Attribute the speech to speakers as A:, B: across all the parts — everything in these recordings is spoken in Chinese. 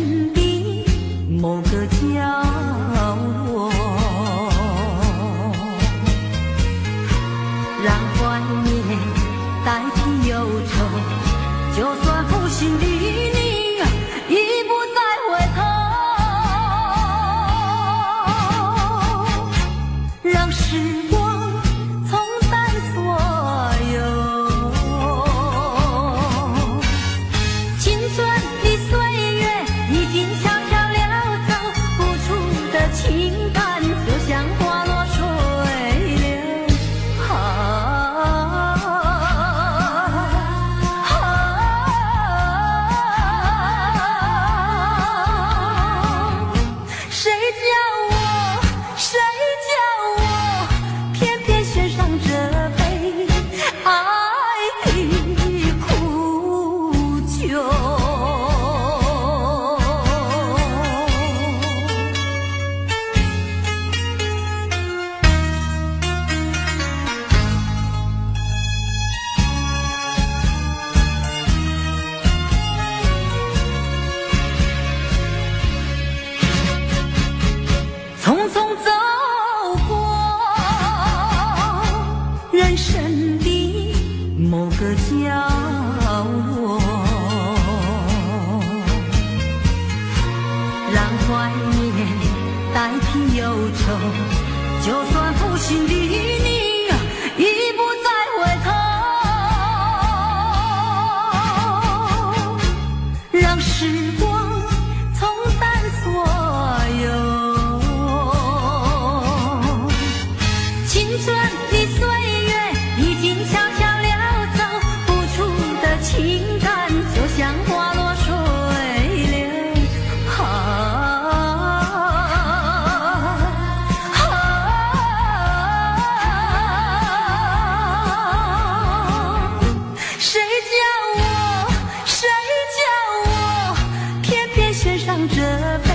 A: 生的某个角落，让怀念代替忧愁，就算负心的你已不再回头，让时光冲淡所有青春的岁月，已经悄悄溜走，付出的情感就像花落水流。谁叫我偏偏选上这杯爱的苦酒。匆匆走过人生的某个角落，让怀念代替忧愁，就算负心的你已不再回头，让时光冲淡所有青春的岁月，已经悄悄溜走，付出的情感就像花落水流。谁叫我偏偏选上这杯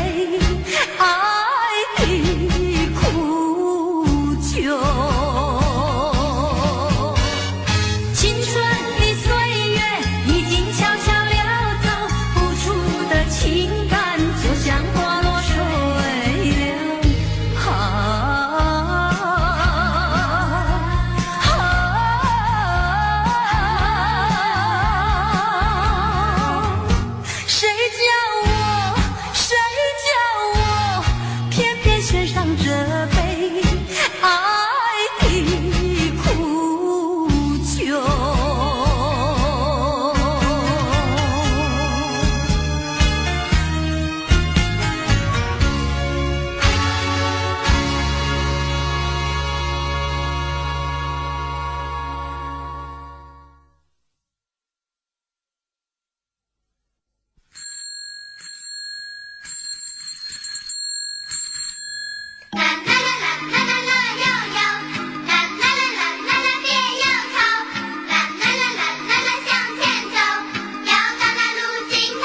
A: 爱的苦酒。青春的岁月已经悄悄溜走，付出的情感就像花落水流。谁叫我偏偏选上这杯爱的苦酒。
B: 啦啦啦啦啦啦啦悠悠，啦啦啦啦啦啦别忧愁，啦啦啦啦啦啦向前走，要到那路尽头。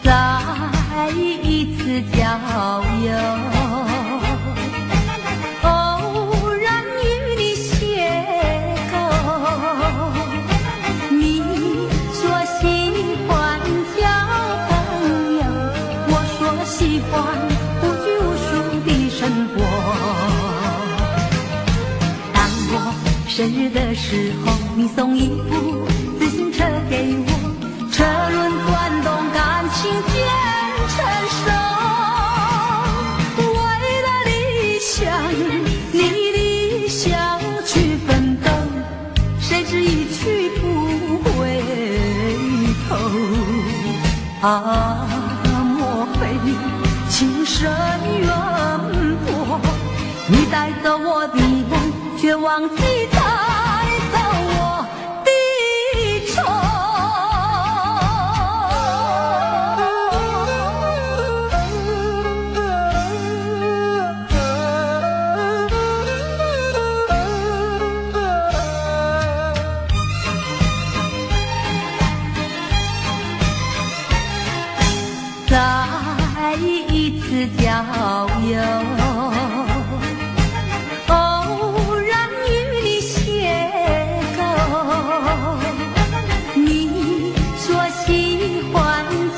A: 再一次郊游，偶然与你邂逅，你说喜欢交朋友，我说喜欢无拘无束的生活。当我生日的时候，你送一部自行车给我，车轮转动，感情渐成熟。为了理想，你理想去奋斗，谁知一去不回头。啊，莫非情深缘薄？你带走我的梦，却忘记带走我的愁。子郊游，偶然与你邂逅。你说喜欢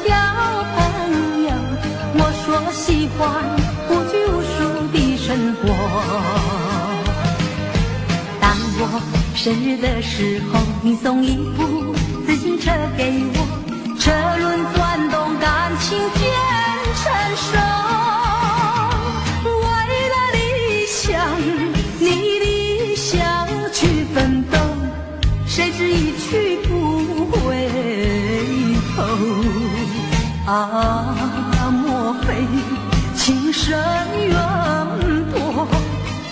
A: 交朋友，我说喜欢无拘无束的生活。当我生日的时候，你送一部自行车给我，车轮转动，感情渐成熟。为了理想，你理想去奋斗，谁知一去不回头。啊，莫非情深缘薄？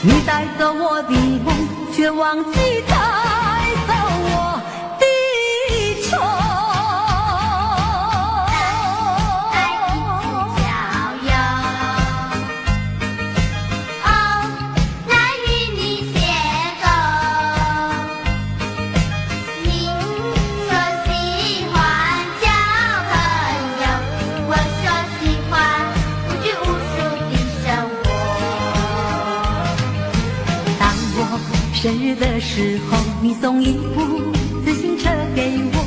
A: 你带走我的梦，却忘记带走我的愁。生日的时候，你送一部自行车给我，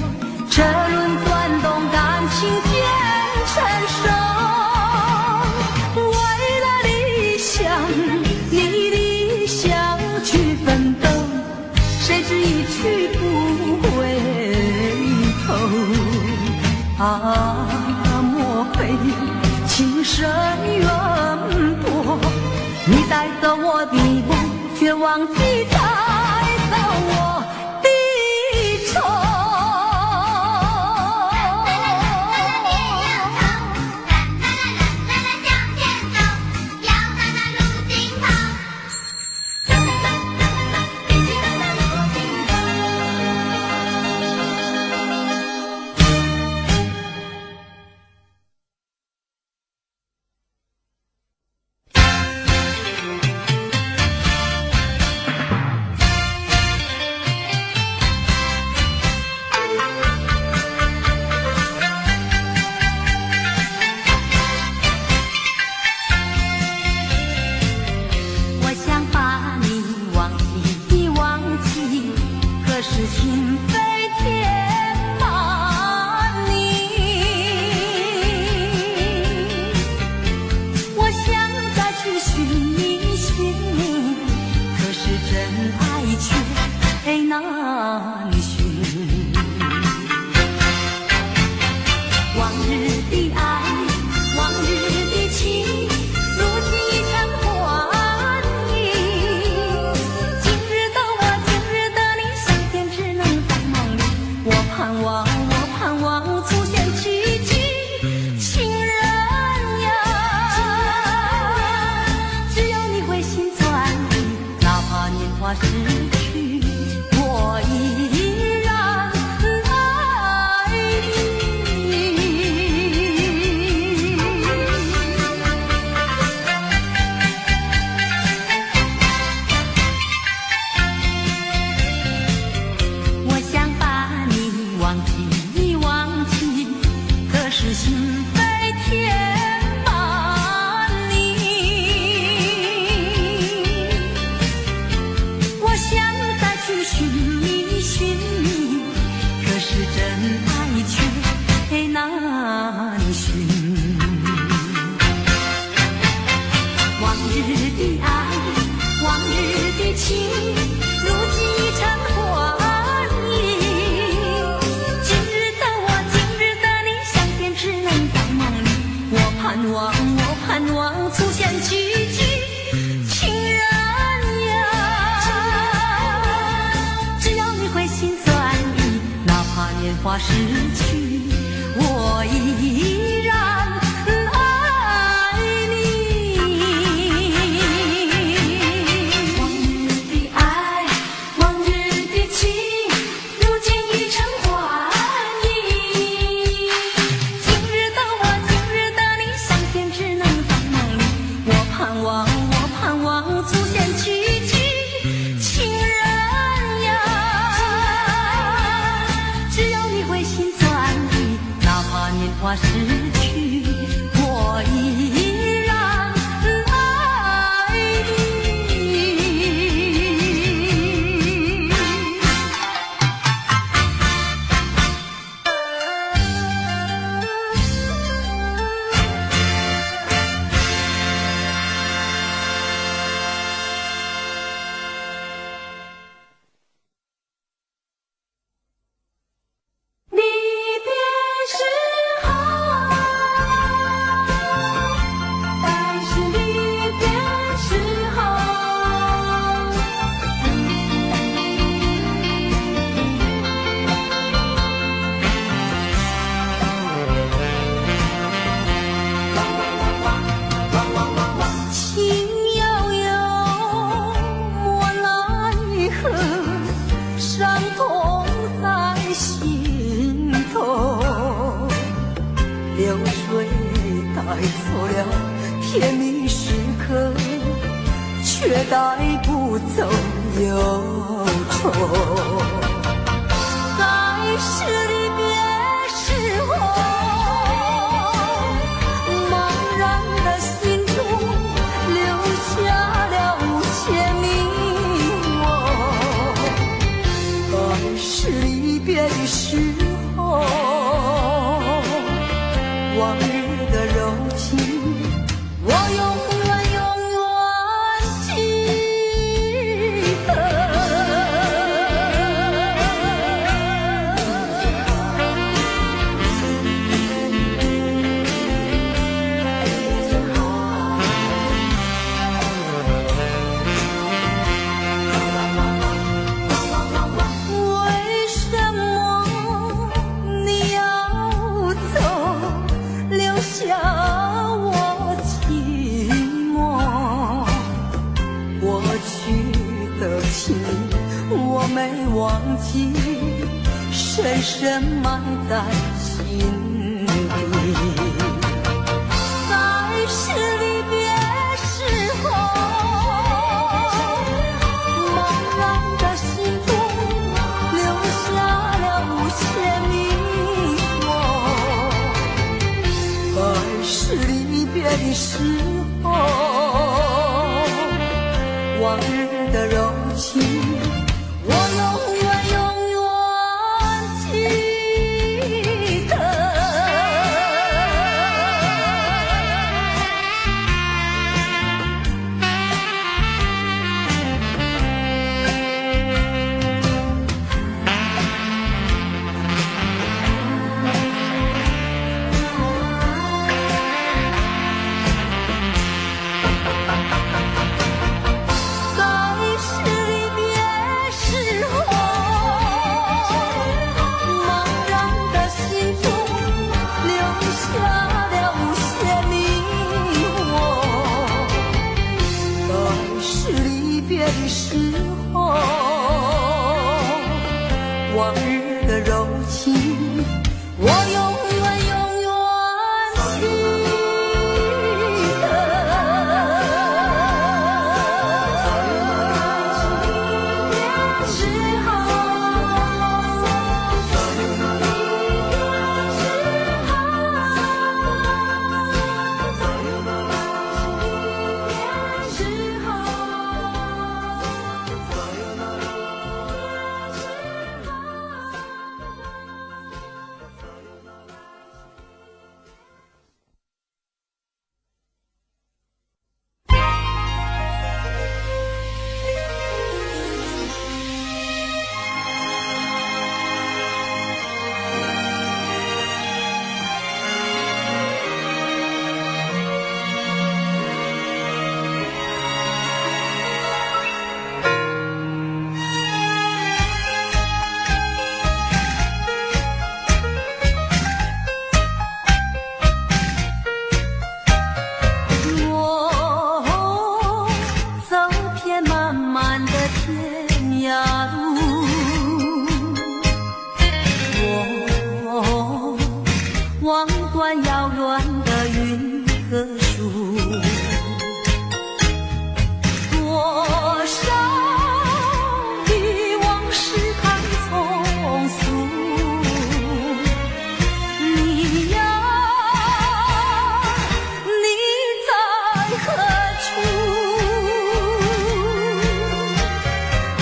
A: 车轮转动，感情渐成熟。为了理想，你理想去奋斗，谁知一去不回头。啊，莫非情深缘薄？你带走我的梦，却忘记带走我的愁。花逝去，我依然爱你。往日的爱，往日的情，如今已成幻影。今日的我，今日的你，相见只能在梦里。我盼望，我盼望出现奇迹。花逝去，我依然错了甜蜜时刻，却带不走忧愁。在是离别时候，茫然的心中留下了无限迷惘。在是离别的时候，往日的柔情，我永远记得。为什么你要走，留下我寂寞？过去的情我没忘记，深深埋在心底。在是离别时候，茫然的心中留下了无限迷惘。在是离别的时候，往日的柔情，我永远记得。在是离别时候，茫然的心中留下了无限迷惘。在是离别的时候，往日的柔情，我永远记得。我走遍漫漫的天涯路，我望断遥远的云和树，多少的往事太匆促，你呀，你在何处？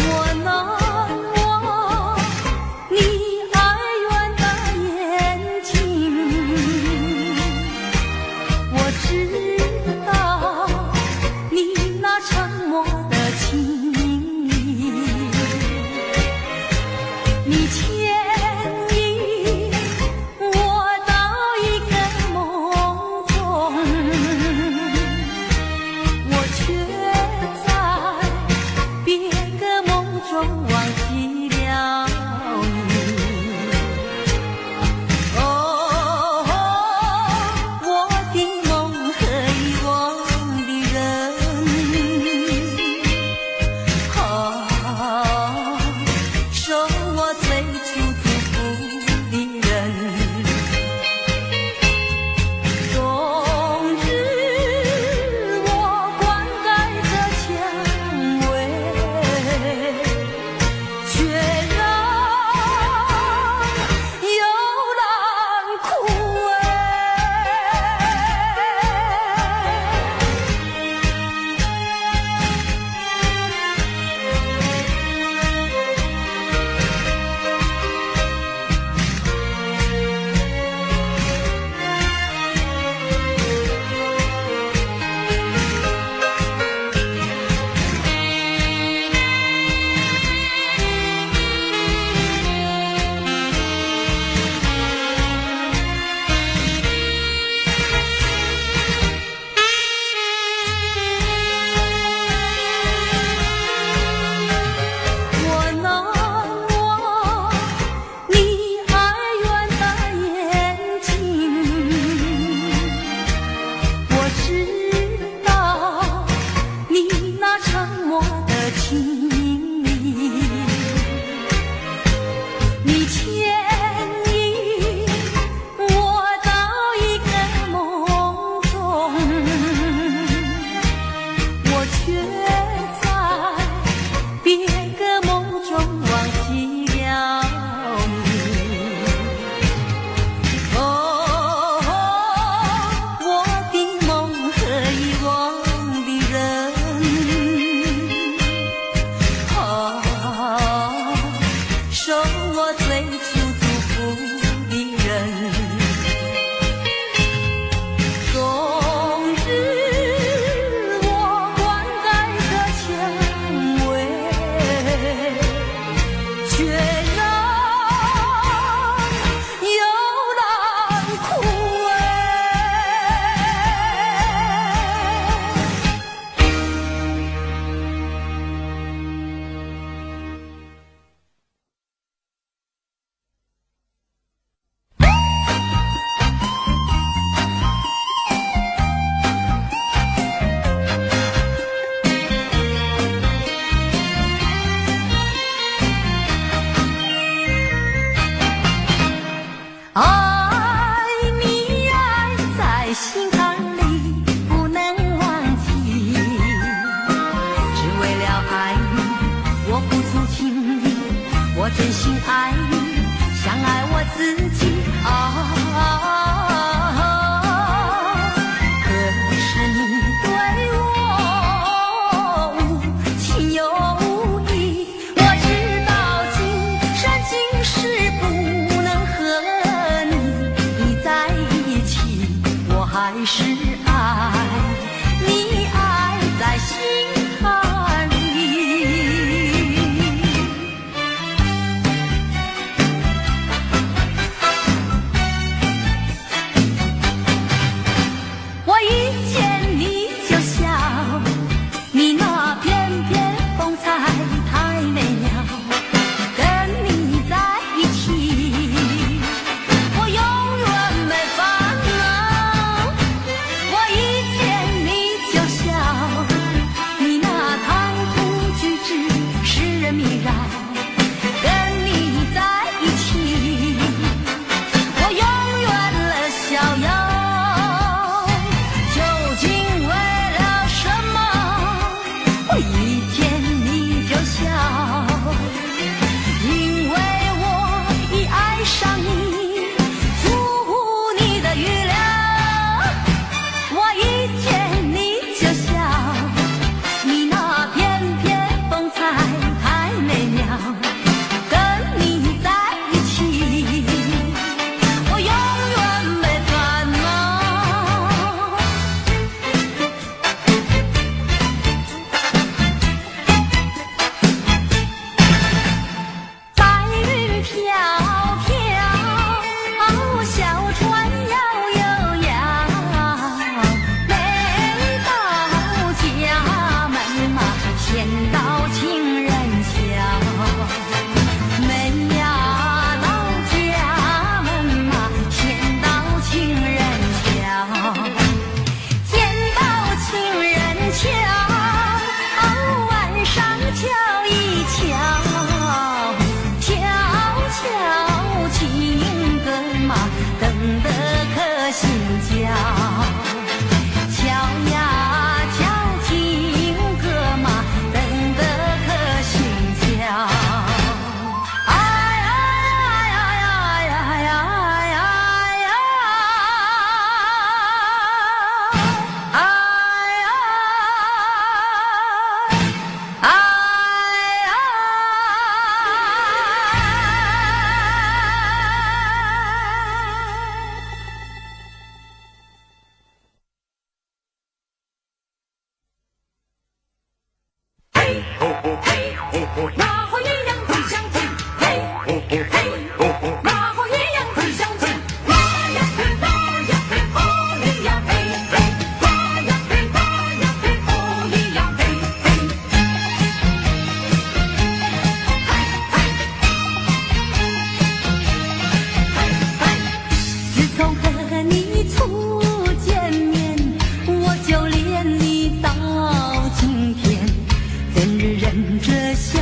A: 我难忘你哀怨的眼睛，我知是爱，你爱在心坎里。我一见你就笑，你那翩翩风采太美了，跟你在一起，我永远没烦恼。我一见你就笑，你那谈吐举止使人迷绕，跟你在一起，我永远乐逍遥。究竟为了什么？我一见你就笑，因为我已爱上你，出乎你的预料。我一见你就笑，你那翩翩风采太美妙，跟你在一起，我永远没烦恼。白云飘飘，小船摇悠摇，每到家门嘛，先到情人桥。门呀到家门嘛，先到情人桥。见到情人桥，晚上瞧一瞧，瞧瞧情歌嘛，等得可心焦。瞧呀瞧情歌嘛，等得可心焦。哎呀呀呀呀呀呀！哎呀！哎呀！
C: 马和鸳鸯最相近，嘿，嘿，马和鸳鸯最相近。马呀嘿，马呀嘿，哦咿呀嘿嘿，马呀嘿，马呀嘿，哦咿呀嘿嘿。
A: 自从和你初见面，我就恋你到今天，人日忍着想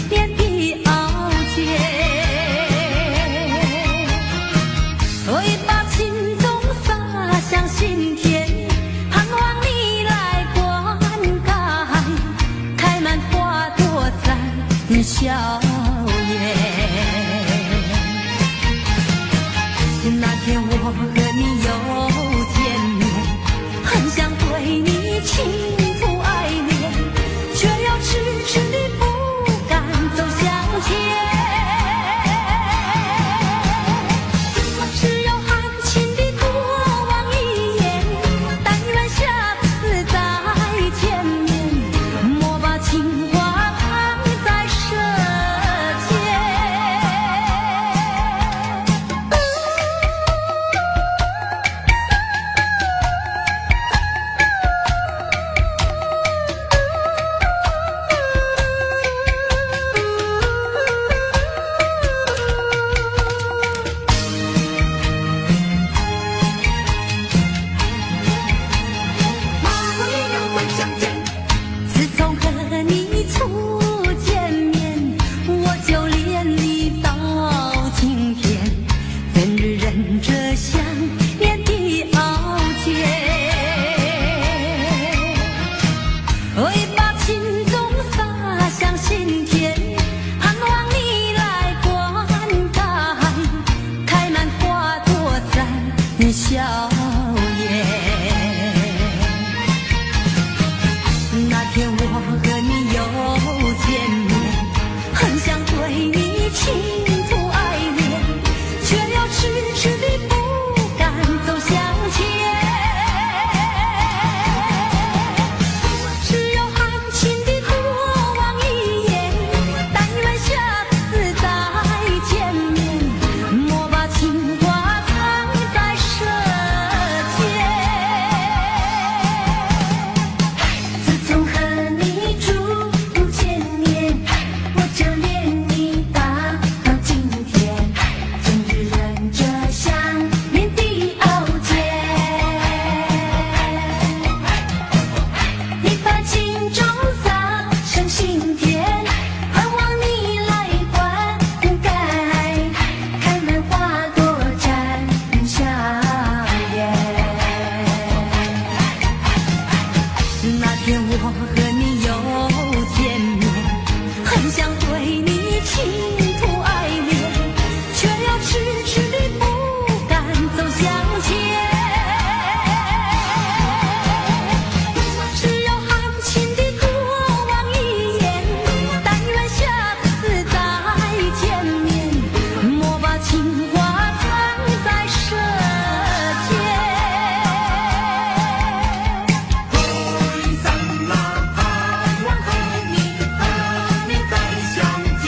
A: 念的傲娇，会把情衷洒向心田，盼望你来灌溉，开满花朵在笑颜。那天我和你又见面，很想对你倾吐爱恋，却又迟迟地不敢走向前。只有含情地多望一眼，但愿下次再见面，莫把情话藏在舌尖。
C: 马和鸳鸯最相近，
A: 自从和你初见面，我就恋你到今天，人日忍着想念的傲娇，会把情衷洒向心田，盼望你来灌溉，开满花朵在笑颜。那天我和你又见面，很想对你倾吐爱恋，却又迟迟地不敢走向前。和你又见面，很想对你倾吐爱恋，却又迟迟地不敢走向前。只要含情地多望一眼，但愿下次再见面，莫把情话藏在舌尖。
C: 挥散了盼望和你再相见。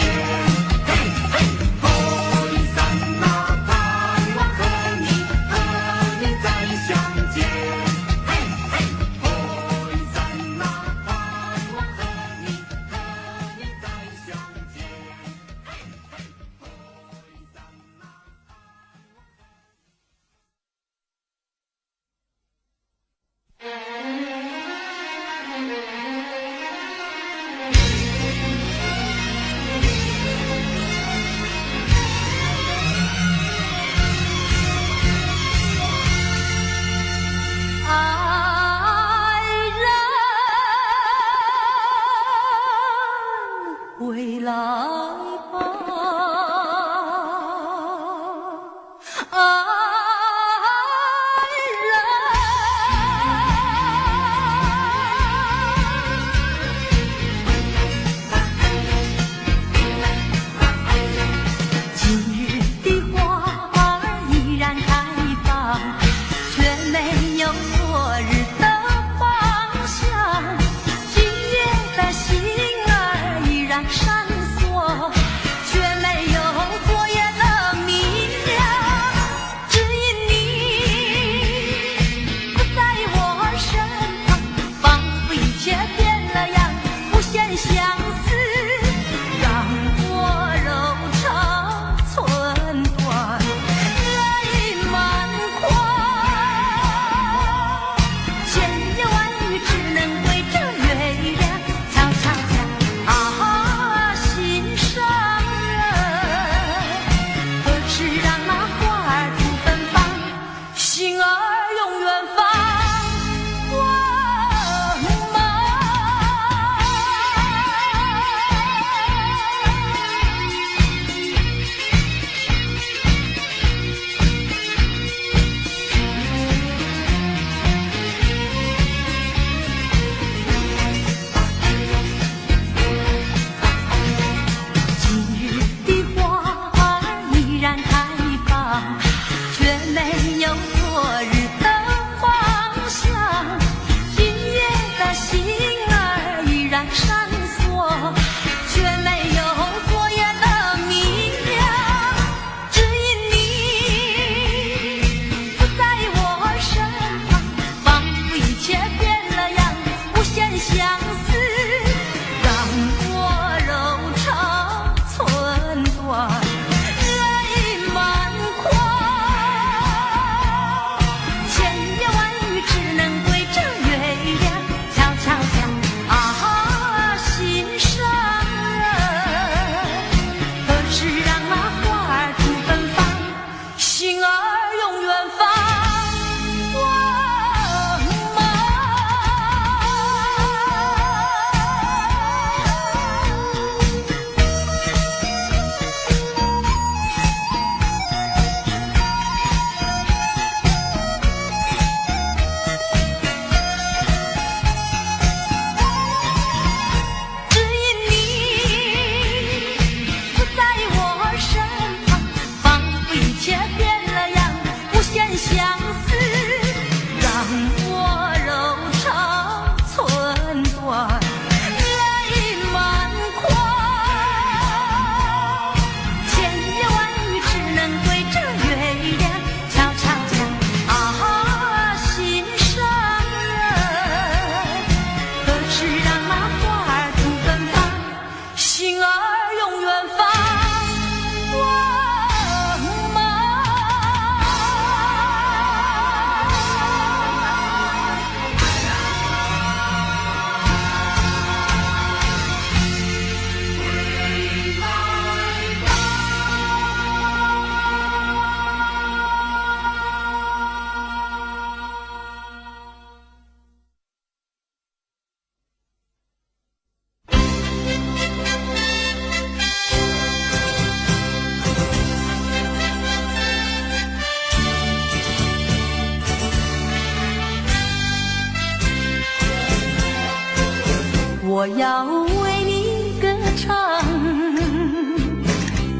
A: 我要为你歌唱，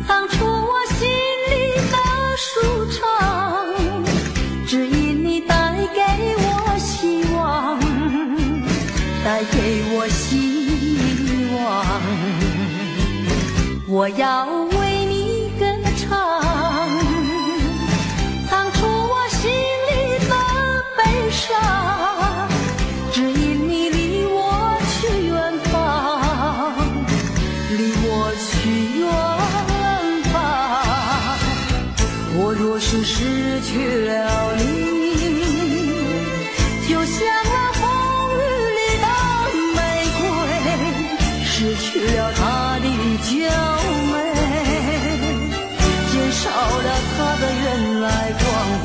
A: 唱出我心里的舒畅，只因你带给我希望，带给我希望。我要为你歌唱，唱出我心里的悲伤，只因你离我去远方，离我去远方。我若是失去了你，就像那风雨里的玫瑰，失去了它的娇美，减少了它的原来光辉。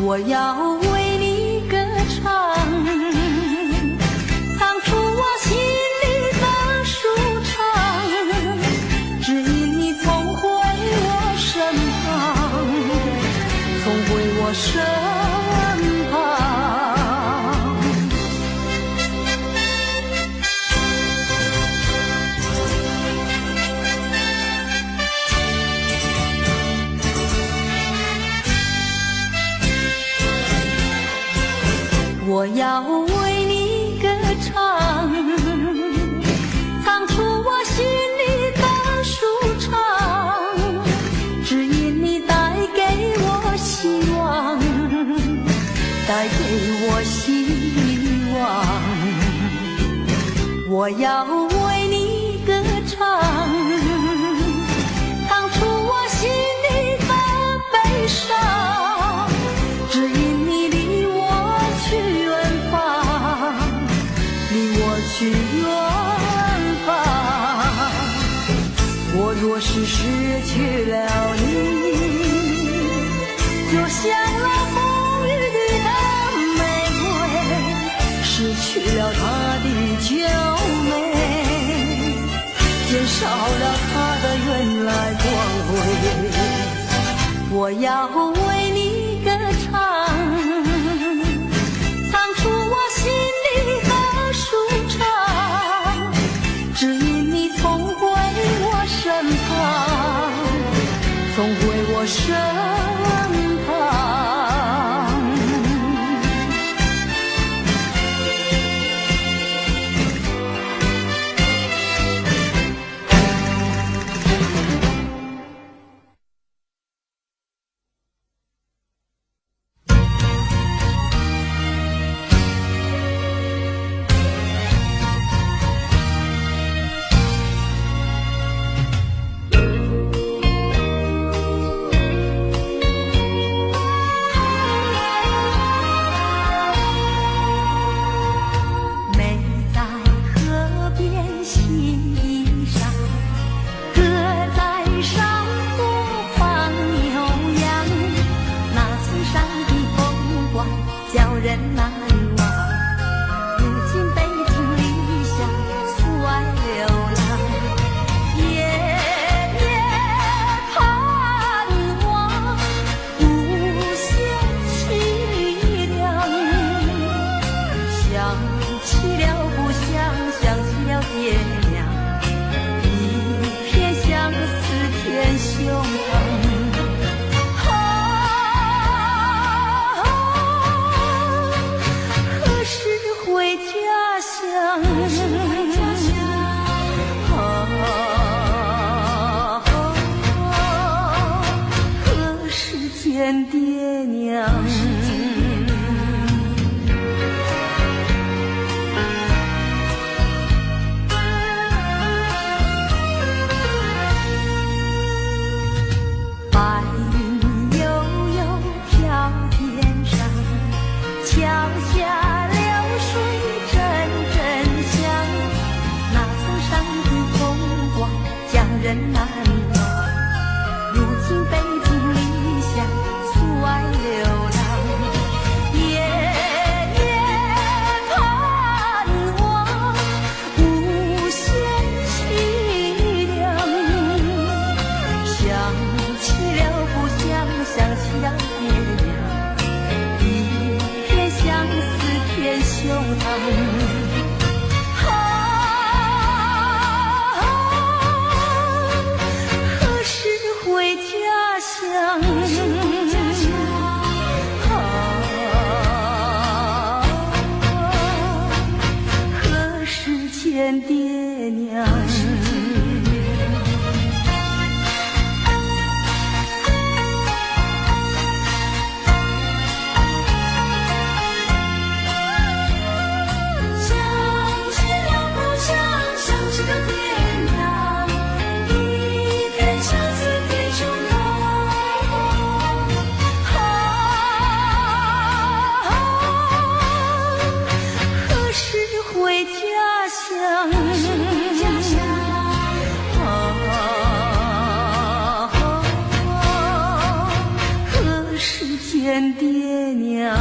A: 我要为你歌唱，唱出我心里的舒畅，只因你重回我身旁，重回我身旁。我要为你歌唱，唱出我心里的舒畅，只因你带给我希望，带给我希望。我要为你歌唱，唱出我心里的悲伤，只因你离我去远方，离我去远方。我若是失去了你，就像那风雨里的玫瑰，失去了它的娇美，减少了它的原来光辉。我要为你歌唱，唱出我心里的舒畅，只因你重回我身旁，重回我身旁。爹娘，白云悠悠飘天上，桥下流水阵阵响，那层山的风光将人难忘。如今北京理想出外流浪，夜夜盼望无限凄凉。想起了故乡，想起了爹娘，一片相思认爹娘。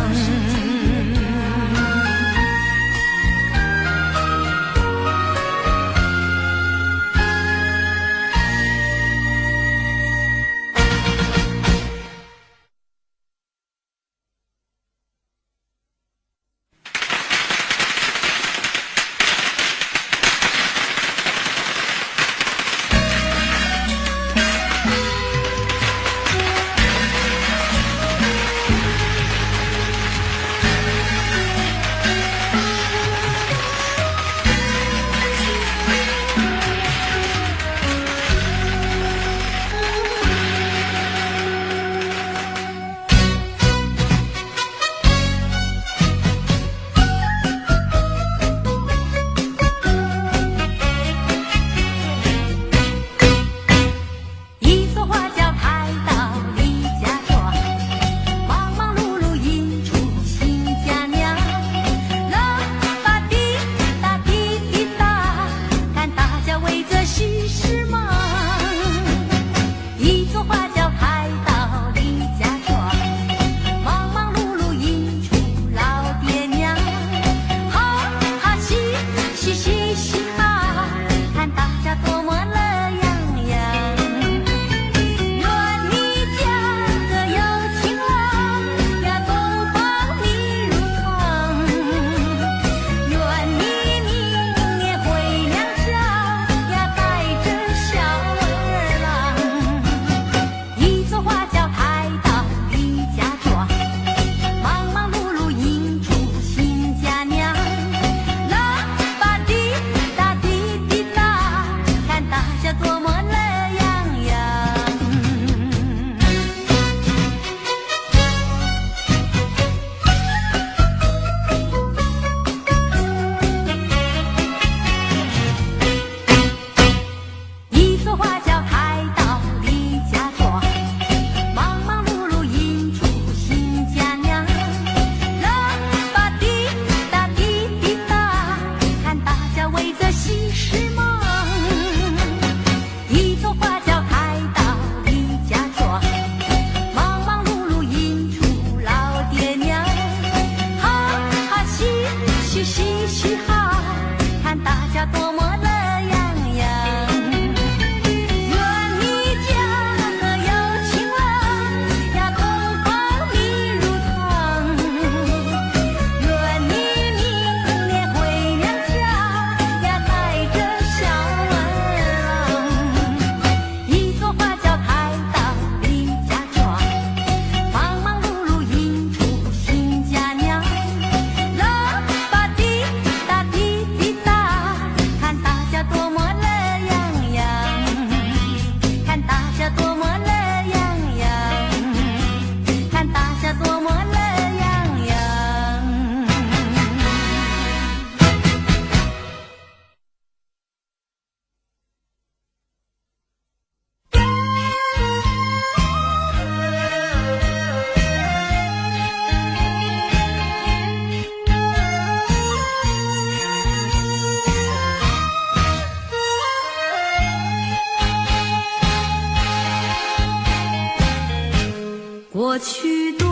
A: 过去对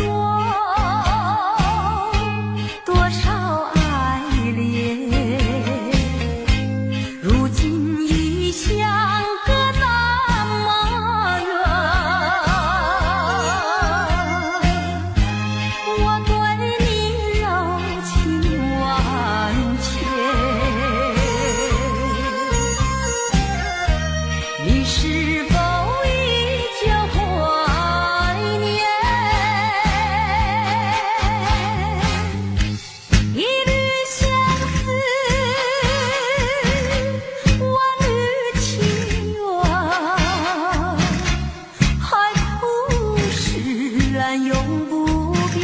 A: 我多少爱恋，如今已相隔那么远。我对你柔情万千，你是否依旧怀念？一缕相思，万缕情缘，海枯石烂永不变。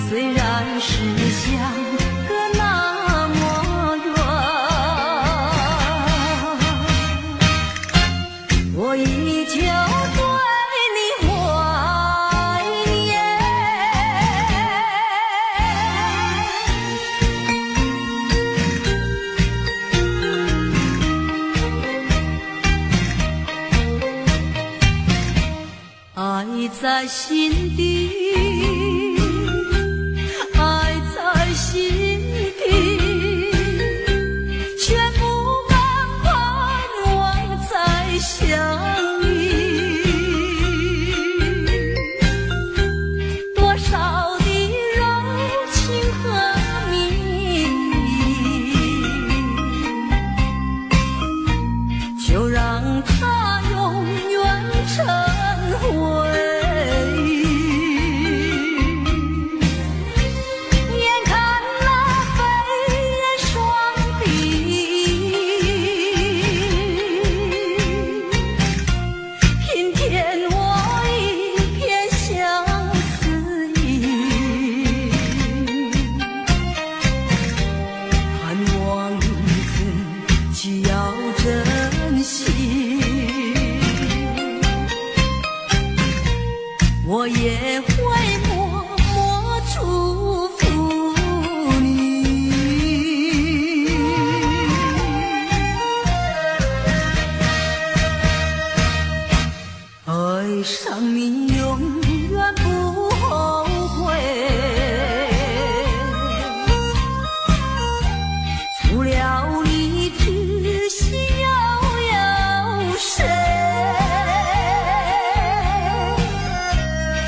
A: 虽然是相隔那么远，我依旧对你怀念。你在心底，爱在心底，却不敢盼望再相遇。多少的柔情和蜜意，就让它永远成回忆。眼看那飞燕双璧，平添我一片相思意。盼望自己要珍惜，我也会默默祝福你。爱上你永远不后悔，除了你知心又有谁？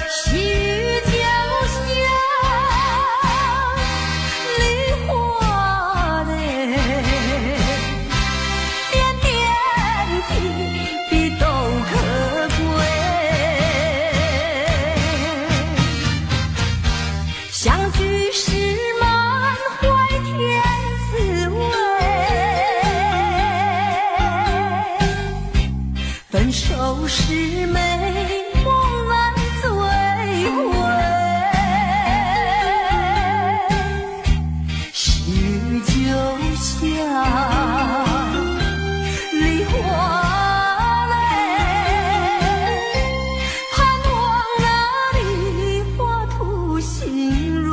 A: 细雨就像梨花泪，点点滴滴都可贵。相聚时满怀甜滋味，分手时美梦难追回。细雨就像梨花泪，盼望那梨花吐新蕊。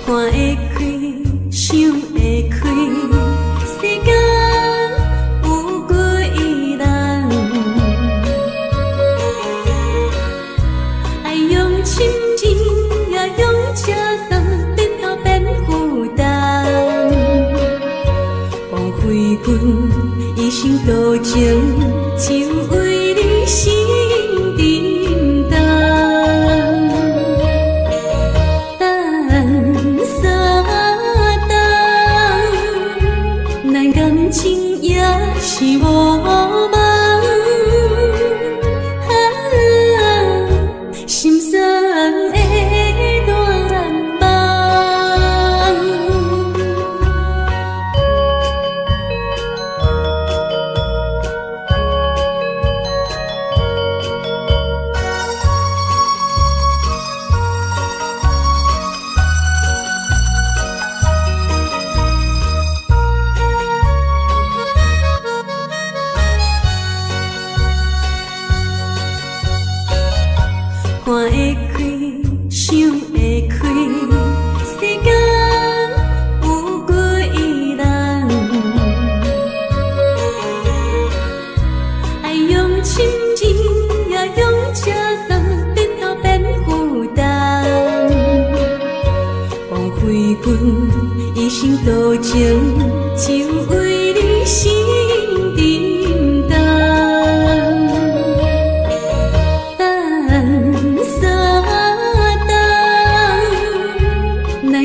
A: 看会开，想会开，世间有几人？爱用深情，也用车重，得到变负担。枉费阮一生多情，只为你心沉重。感情也是无望，心酸的断梦。看会开，想会开，世间有几人？爱用深情，也用车重，得到变负担。枉费阮一生多情，只为你心沉重。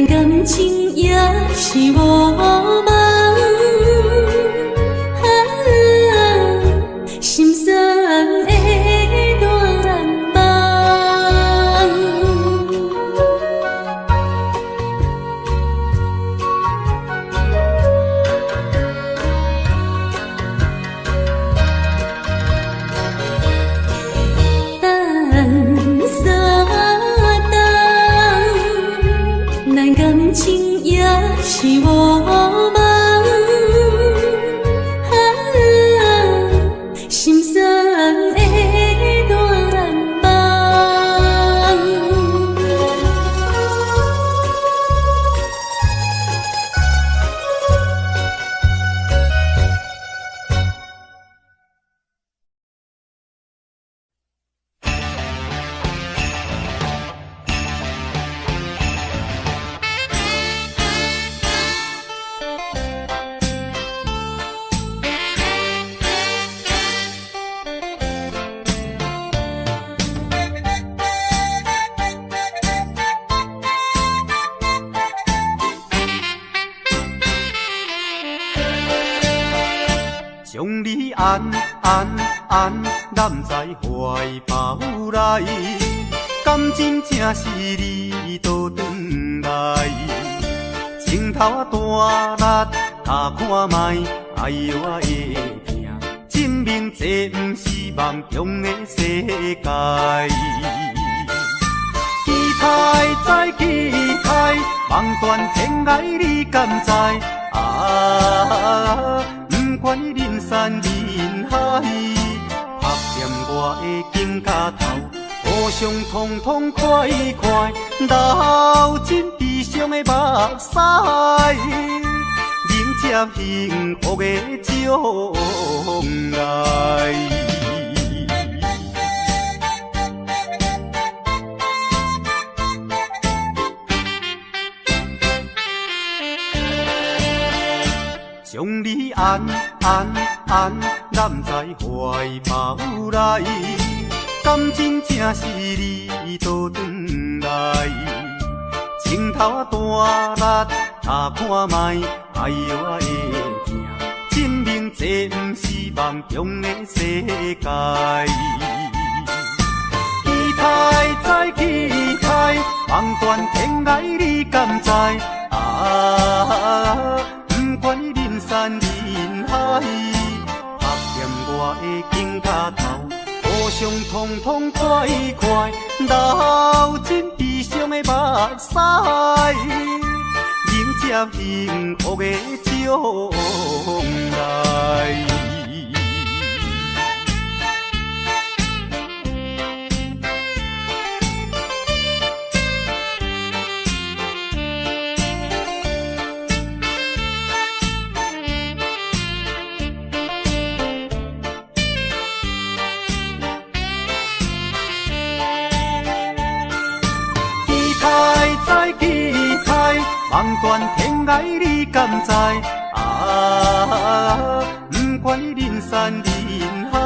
A: 感情也是无望，
D: 将你安揽在怀抱内，感情正是你倒转来，情头啊大力，他看卖，哎呦我会疼，证明这不是梦中的世界。期待再期待，望断天涯你敢知？啊，不管人山人海，拍念我的肩胛头，互相痛痛快快，流尽悲伤的目屎，迎接幸福的将来。将你安揽在怀抱内，感情正是你倒转来，情头大力，他看卖，哎呦我会疼，证明这不是梦中的世界。期待再期待，望断天涯你敢知？啊，不管人山人海，拍念我的肩胛头，互相痛痛快快，流尽悲伤的目屎，迎接幸福的将来。望断天涯你敢知？啊，不管人山人海，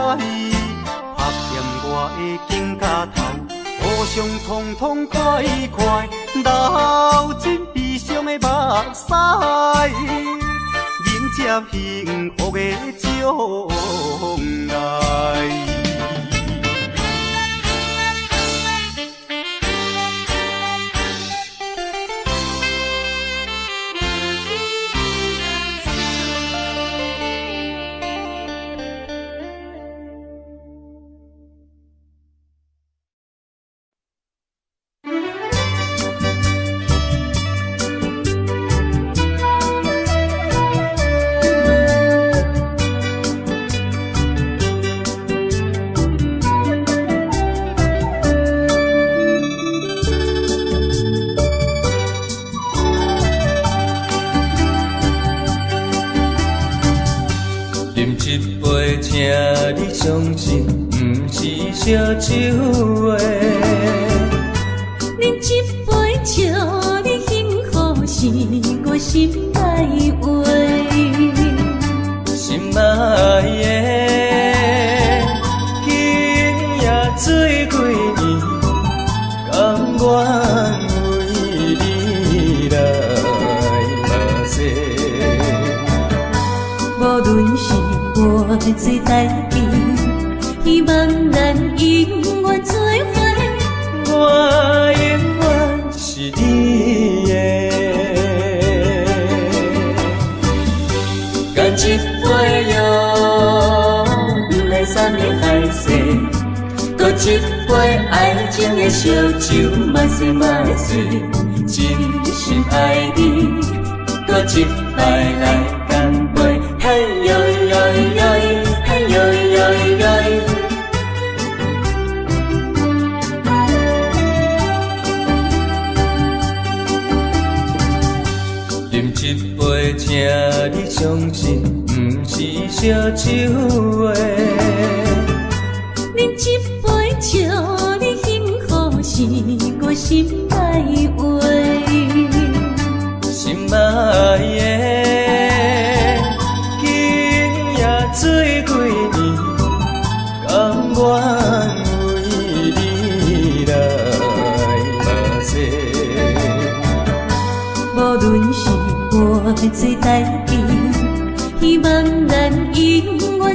D: 拍念我的肩胛头，互相痛痛快快，流尽悲伤的目屎，迎接幸福的将来。请你相信，不是烧酒话。
A: 饮一杯笑你幸福，是我心内话。
D: 心爱的，今夜醉几年，甘愿为你来目屎。
A: 无论是我最台边，希望咱永远做伙。
D: 我永远是你的，干一杯药，不来三年海誓，搁一杯爱情的烧酒，慢水慢水，真心爱你，搁一摆来干杯，嘿呦呦呦，嘿呦呦呦。饮一杯，请你相信，不是烧酒话。
A: 饮一杯笑你幸福，是我心内话。
D: 心爱的，今夜醉几年，甘愿为你来目屎。
A: 无论是我最台边，希望咱永远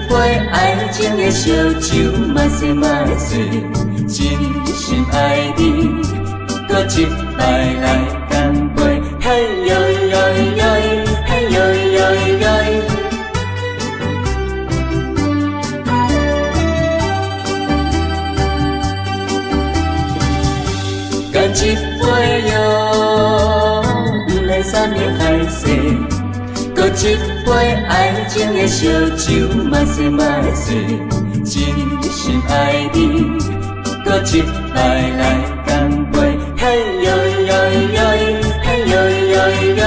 D: 杯爱情的烧酒，嘛细嘛醉，真心爱你，搁一摆来干杯，嘿哟哟哟，嘿哟哟哟。干一杯哟，不来三年海誓，搁一杯爱情的烧酒，嘛细嘛醉，真心爱你，搁一摆来干杯，嘿哟哟哟，嘿哟哟哟。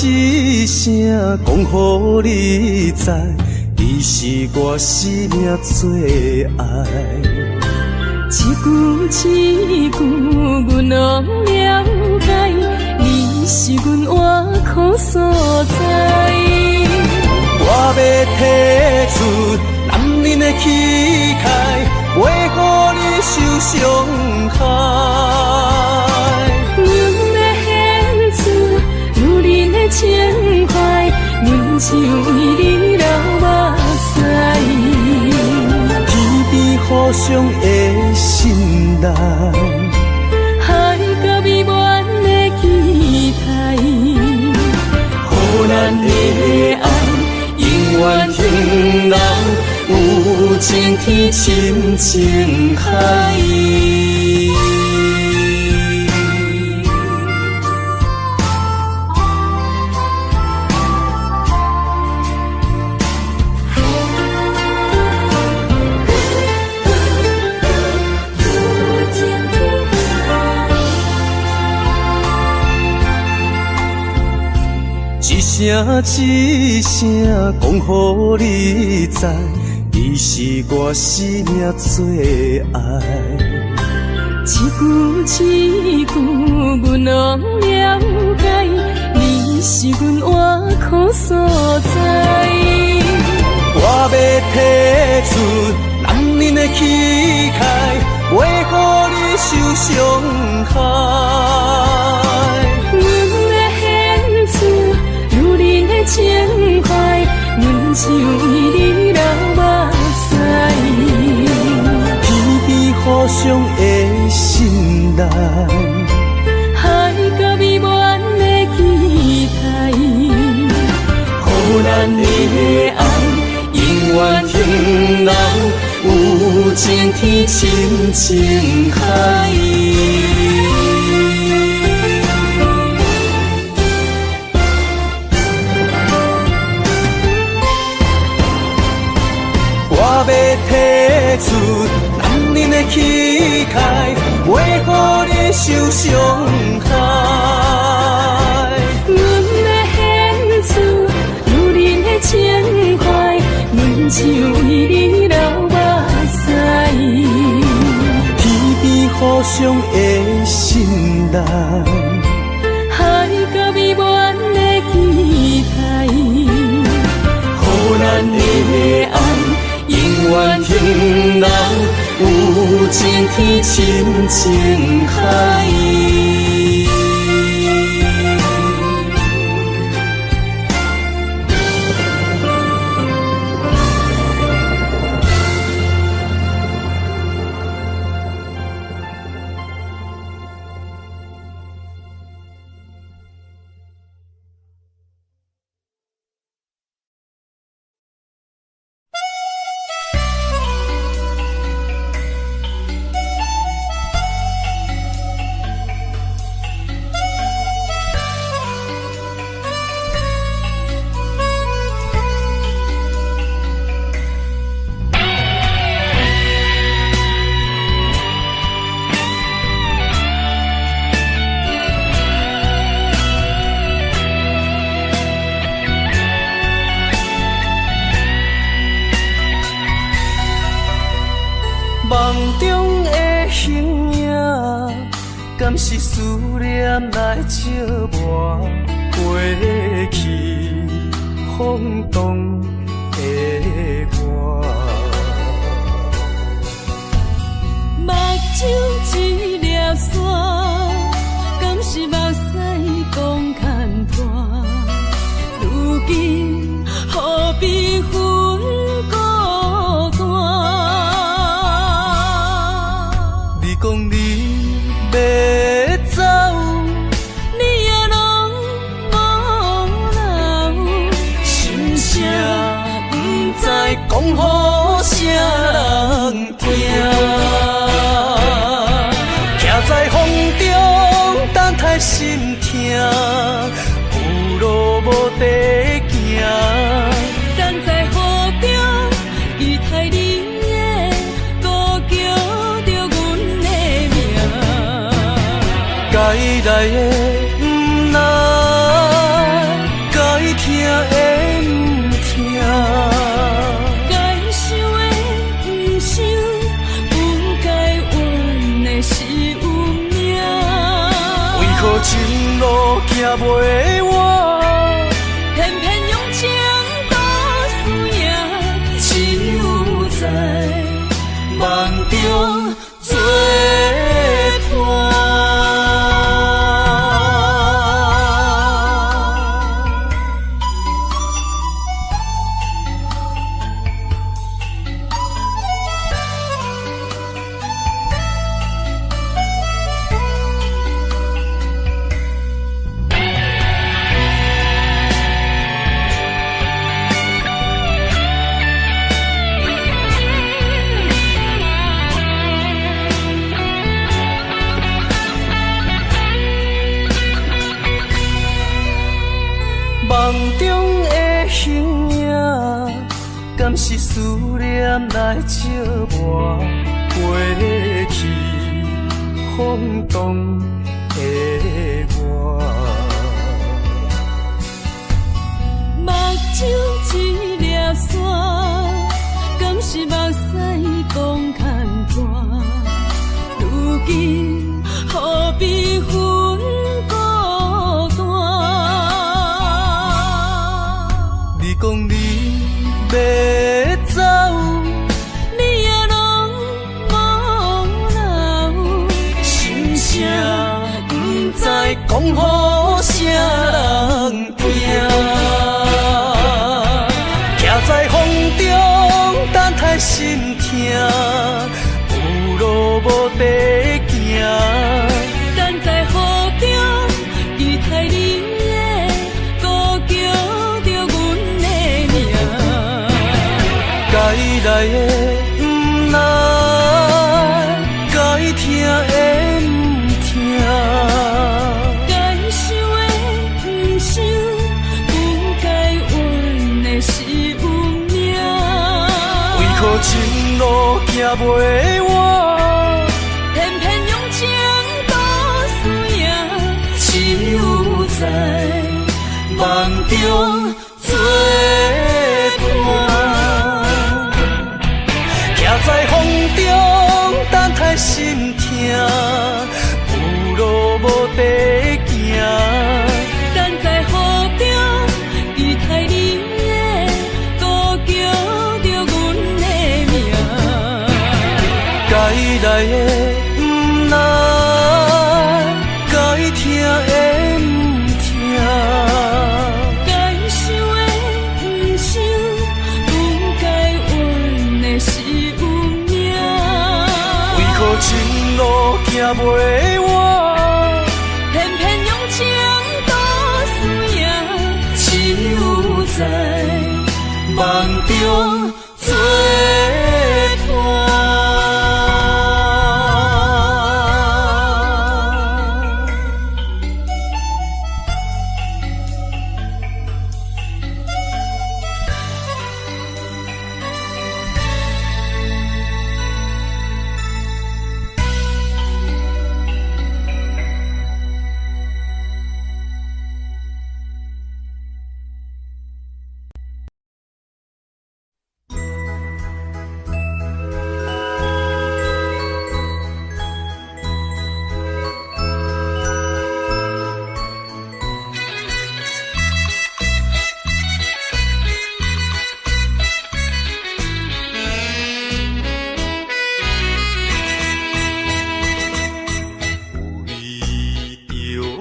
E: 一声讲予你知，你是我生命最爱。
F: 一句一句，阮拢了解，你是阮活苦所在。
E: 我要提出男人的气概，袂予你受伤害。情怀，阮就为你流目屎。天边互相的信赖，海角美满的期待，予咱的爱永远停留，有情天深情海。一声讲予你知，你是我生命最爱。一句一句，阮拢了解，你是阮活苦所在。我要提出男人的气概，袂予你受伤害。情怀，阮就为你流目屎。天边互相的信赖，海角美满的期待，予咱的爱永远停留，有情天深情海。我要提出男人的气概，袂予你受伤害。阮要献出女人的情怀，阮就为你流目屎。天边互相的信赖，海角美满的期待，予咱的爱永远停留，有情天深情海。
D: 敢是思念来寂寞？过去风动的我，
F: 目睭一粒沙，敢是目屎讲牵拖？如今何必分孤单？
D: 你讲你要走，
F: 你也拢无留，
D: 心声不知讲予啥人听。徛在风中，等待心痛，有路无地行。
F: 等在雨中，伊太冷的，孤叫着阮的名。
D: 该来的不来，该听的不听。
F: 该想的不想，不该怨的是有命。
D: 为何前路行袂完？
F: 偏偏用情多输赢，只有在梦中做伴。
D: 梦中的形影，敢是思念来寂寞？过去风动的我，
F: 目睭一粒沙，敢是目屎讲牵拖？如今何必分孤单？
D: 你讲你要走，
F: 你也拢无留，
D: 心声不知讲予啥人听。徛在风中，等待心痛，有路无地行。
F: 等在雨中，伊太冷的，孤叫着阮的名。
D: 该来的不来，该听的不听。
F: 该想的不想，不该怨的是有命。
D: 为何前路行袂完？
F: 偏偏用情多输赢，只有在梦中做伴。
D: 徛在风中，等待心痛，有路无地行。
F: 等在雨中，伊太冷的，孤叫着阮的名。
D: 该来的不来，该听的不听。
F: 该想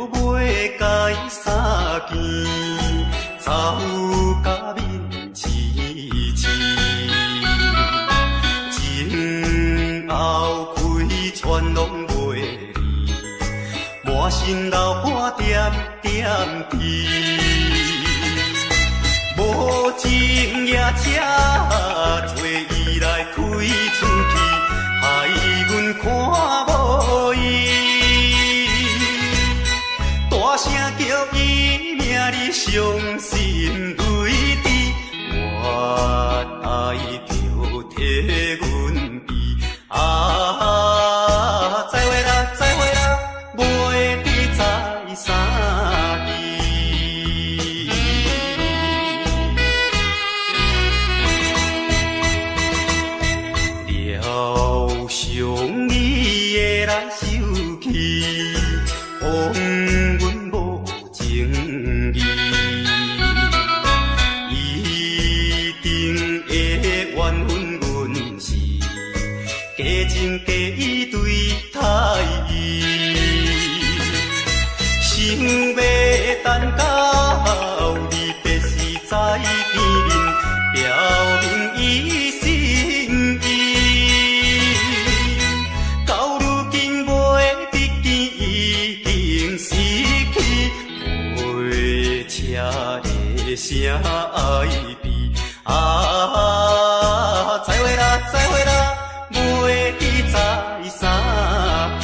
G: 袂改三件，走甲面痴痴。前后开全拢袂离，满心流汗点点滴。无情也车，做伊来开出去，害阮看无伊。大声叫伊名里伤心泪滴，我爱就替阮比。再会啦，再会啦，袂知在啥地。了伤你的来受气，枉阮无情义。一定会怨恨阮是假情假意对待伊，想要等到你别时在见面，表明伊心意。到如今袂得见已经失去，袂车的声爱比。再会啦，再会啦，袂知在啥边。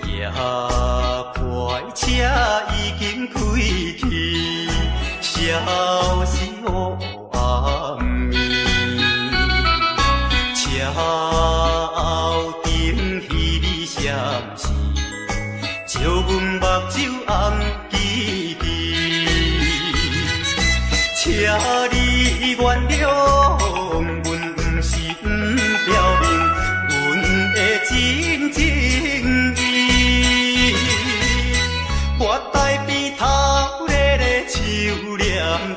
G: 夜快车已经开去，消失黑暗暝。车后顶彼你闪是，照阮目睭红记记。请你原谅，阮不是不表明阮的真情意。我台边头热的手念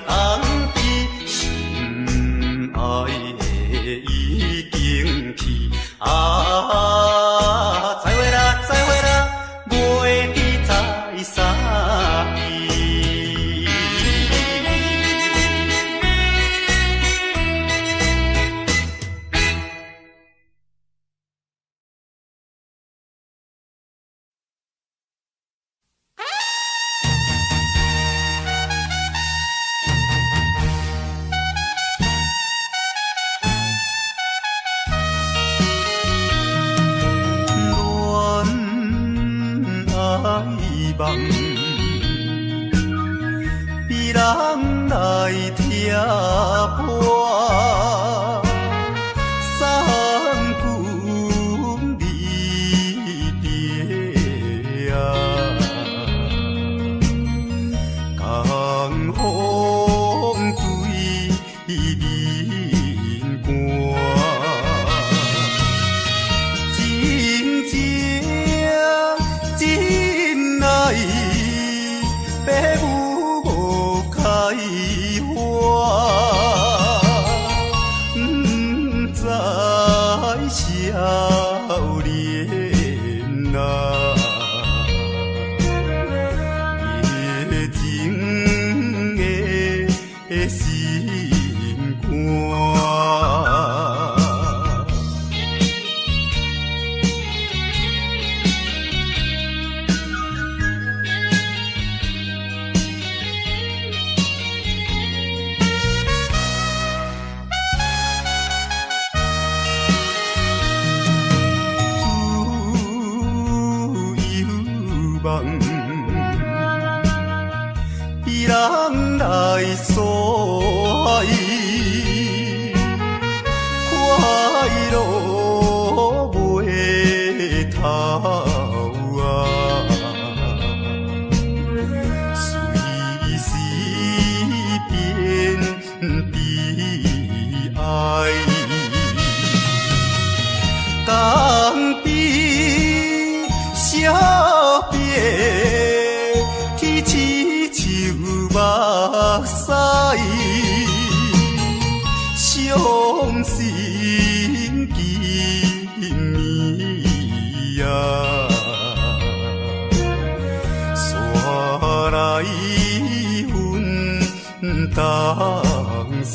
G: 当边，心爱的已经去。再会啦，再会啦，袂知在啥边。梦，比人来听破，送君离别啊，江风对面寒。白雾无开花，不知少年啊，夜情的心肝。比人来所以快乐袂透啊，随时变悲哀，江边小别。起手目。使伤心今暝啊，煞来阮东西。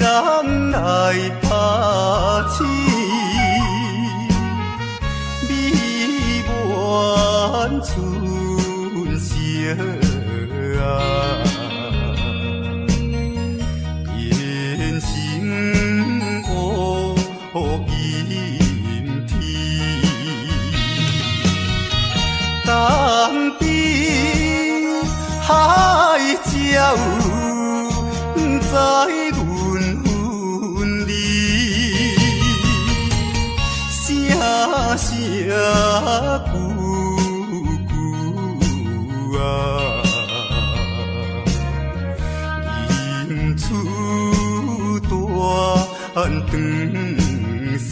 G: 人来拍醒，美满春色啊，变成乌阴天。东边海鸟不知阮分离，声声句句啊，吟出段长诗。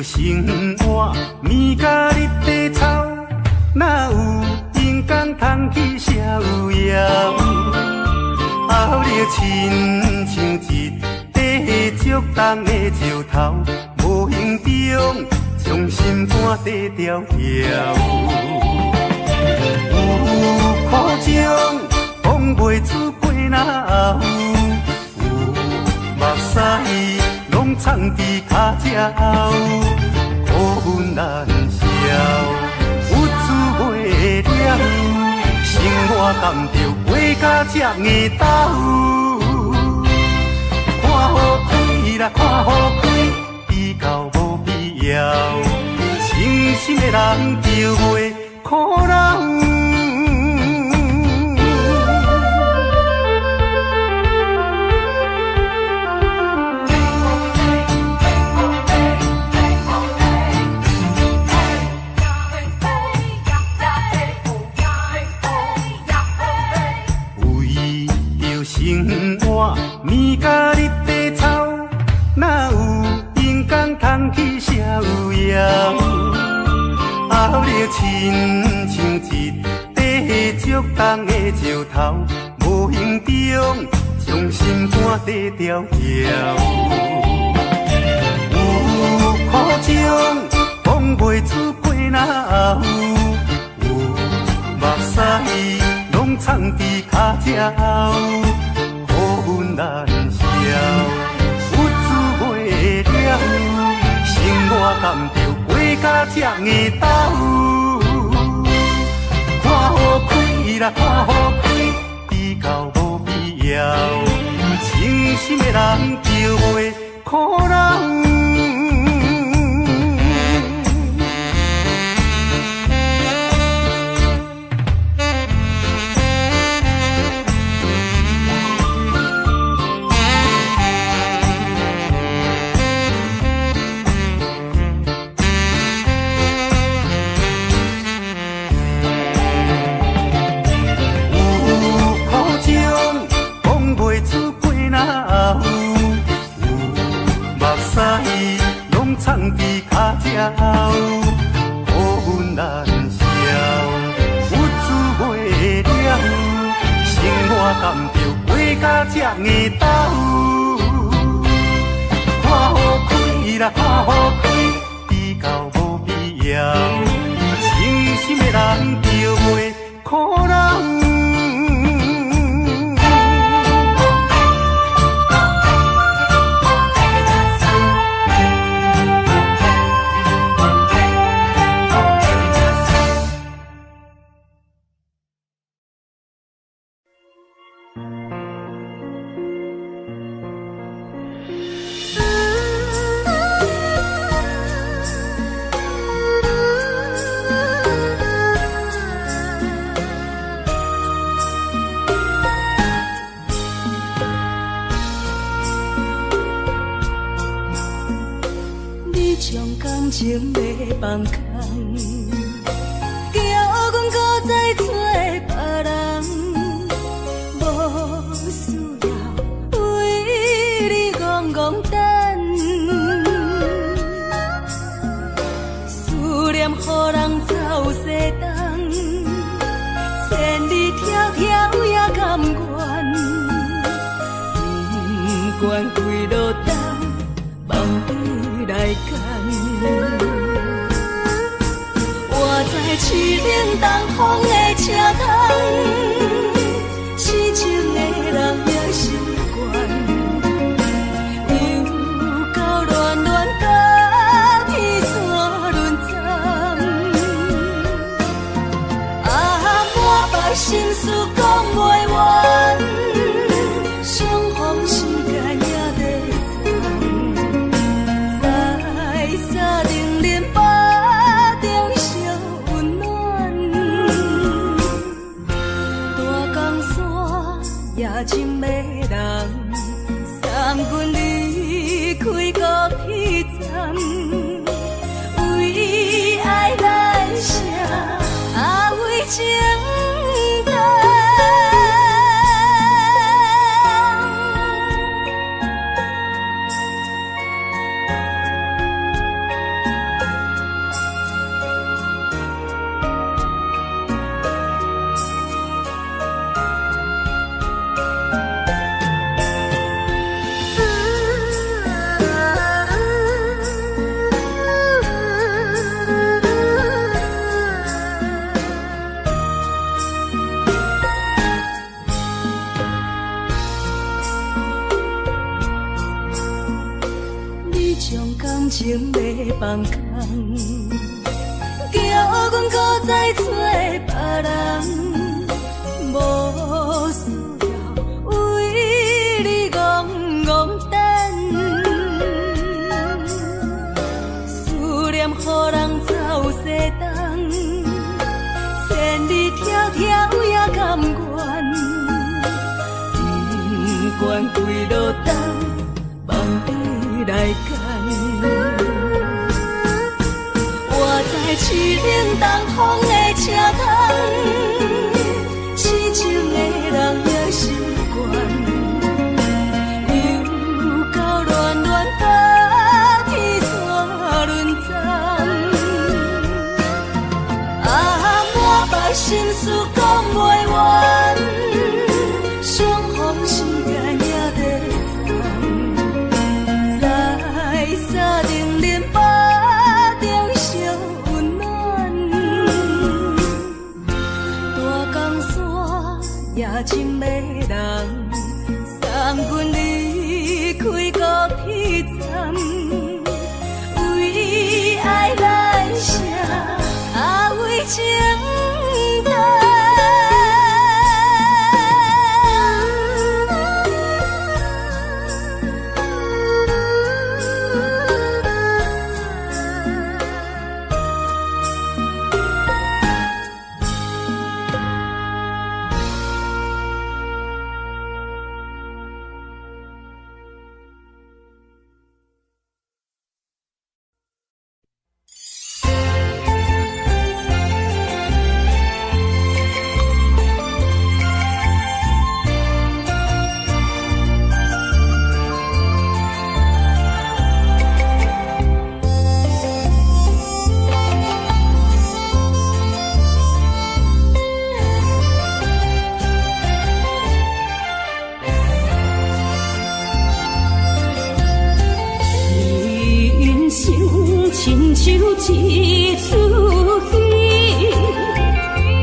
G: 生活面甲日地臭，哪有阴天通去逍遥？后日亲像一块竹重的石头，无形中将心肝底条条。有苦情讲袂出鼻若喉，有目屎拢藏伫脚趾。苦难消，有滋袂了，生活甘着过甲这硬斗。看好开啦，看好开，比较无必要。清心的人就袂苦恼。生活面甲日地臭，哪有阴天通去逍遥？后日亲像一块竹重的石头，无形中将心肝底条条。有苦情讲袂出鼻若喉，有目屎拢藏伫脚趾。苦难消，有滋袂了，生活甘着过甲这硬斗。看好开啦，看好开，比较无必要。清心的人就袂苦恼。藏伫脚趾苦难消，有滋袂了，生活甘着过甲这硬斗。来看好开，比较无必要。诚心的人就袂苦人。
F: 情要放空，叫阮搁再找别人，无需要为你戆戆等，思念予人走西东，千里迢迢也甘愿，不管几落冬，梦伊来干。我在市顶东风的车窗，痴情的人也习惯，又到乱乱甲天山轮站。啊，满腹心事讲袂完，相逢时间也在在定林巴中烧温暖，大江山夜深的人，送阮离开高铁站，为爱来写为情长。情要放空，叫阮搁再找别人，无需要为你戆戆等，思念予人走西东，千里迢迢也甘愿，不管几落冬，梦伊来干。在市顶东风的车窗，痴情的人也习惯，又到乱乱甲天山轮站。啊，满腹心事讲袂完，相逢时间也在在定林巴中烧。夜深的人，送阮离开高铁站，为爱来写为情长。
A: 手一出戏，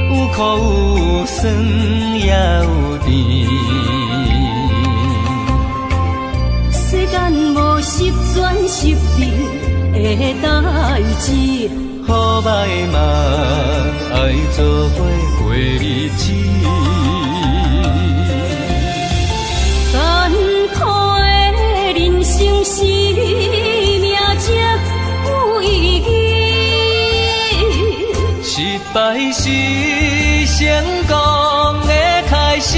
F: 有苦有酸也有甜。
A: 世间无十全十美的代志，
F: 好歹嘛爱做伙过日子。
A: 艰苦的人生是命才有意义，
F: 失败是成功的开始。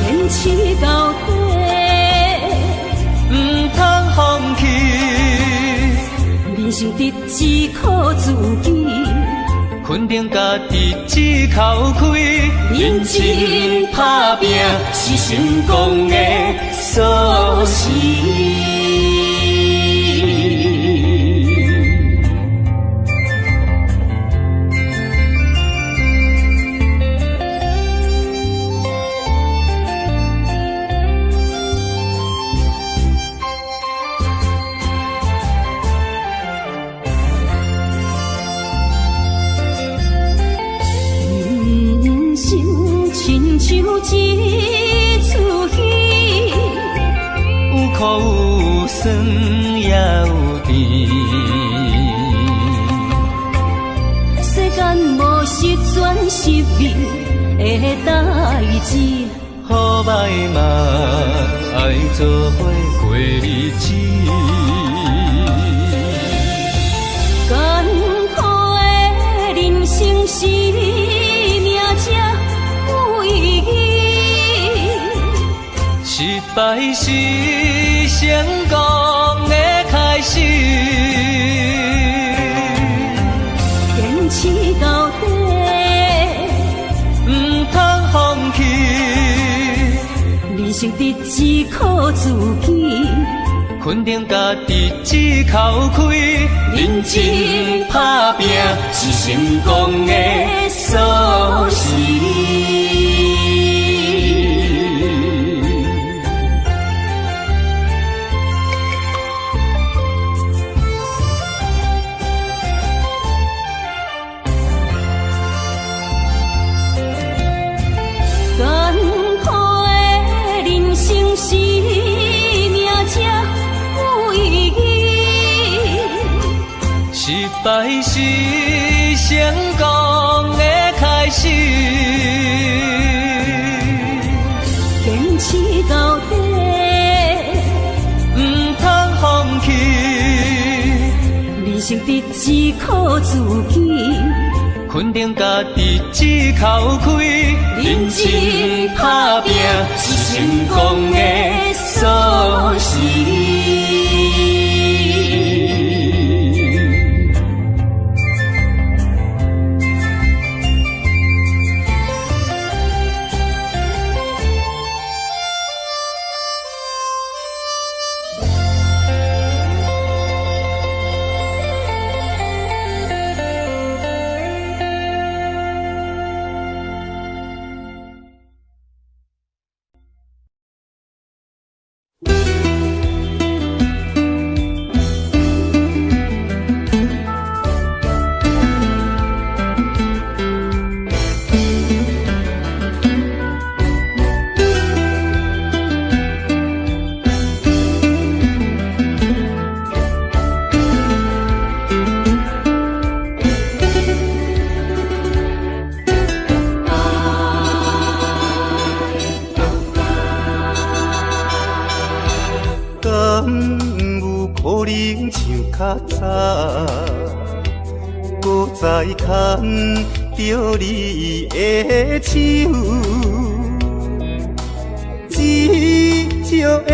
A: 坚持到底，
F: 唔通放弃，
A: 人生得只靠自己。
F: 肯定家己只口开，认真打拼是成功的锁匙。
A: 亲像一出戏，
F: 有苦有酸也有甜。
A: 世间无十全十美的代志，
F: 好歹嘛爱做伙过日子。
A: 艰苦的人生是命才有意义，
F: 失败是成功的开始。
A: 坚持到底，
F: 唔通放弃，
A: 人生得只靠自己。
F: 肯定家己只口开，认真打拼是成功的锁匙。
A: 艰苦的人生是命才有意义，
F: 失败是成功的开始。
A: 坚持到底，
F: 唔通放弃，
A: 人生得只靠自己。
F: 肯定家己只口开，认真打拼是成功的锁匙。
G: 较早，搁再牵着你的手，只少会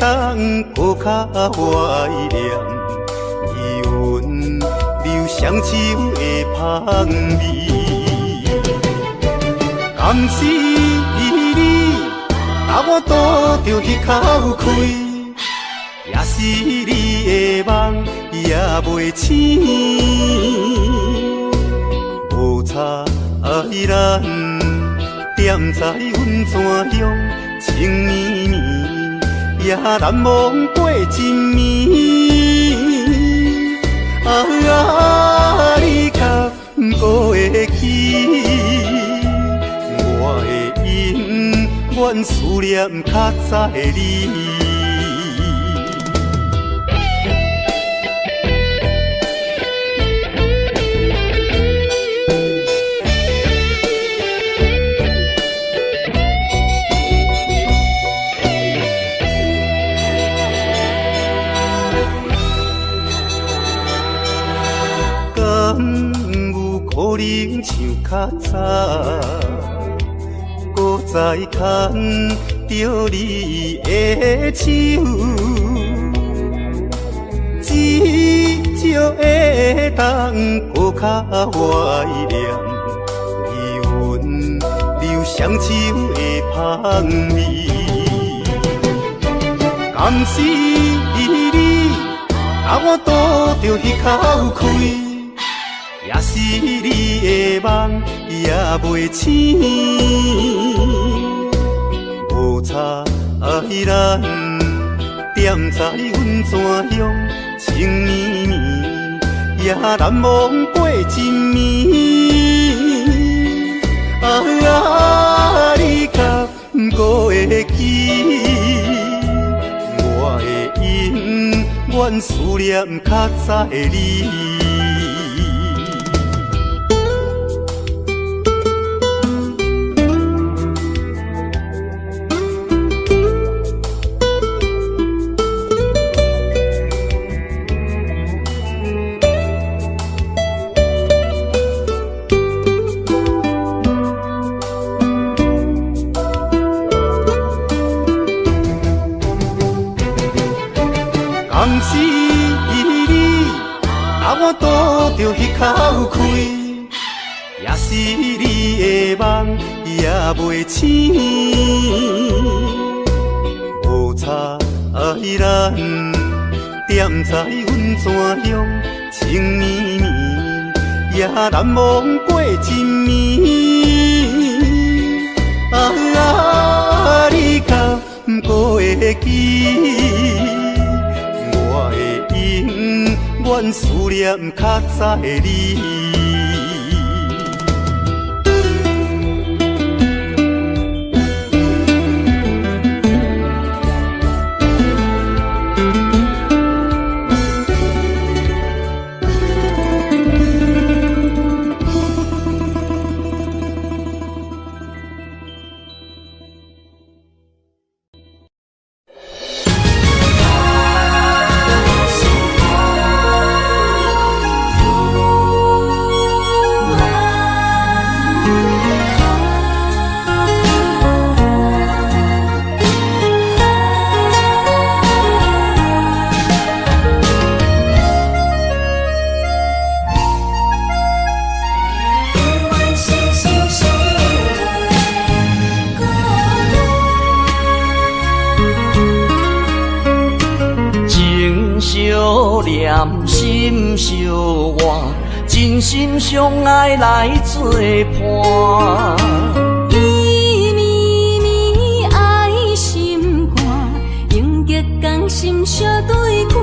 G: 当抱较怀念，余韵留双手的香味。甘是你，把我渡着迄口开。也是你的梦也袂醒，无差爱咱踮在阮泉乡，情绵绵也难忘过真暝。你可不会记，我的永远思念较早的你。可能像较早，搁再牵着你的手，至少会当搁较怀念你阮留双手的香味。敢是你，让我拄着迄口气。也是你的梦也袂醒，无差咱踮在阮怎样情绵绵，也难忘过真暝。你可不会记，我的永远思念较早的你。敢是你，让我拄着迄口气，也是你的梦也袂醒，无差咱踮在阮怎样情绵绵，也难忘过真暝。你可不会记。我的永远思念较早的你。
F: 相念心相换，真心相爱来作伴。
E: 伊绵绵爱心肝，永结同心相对看。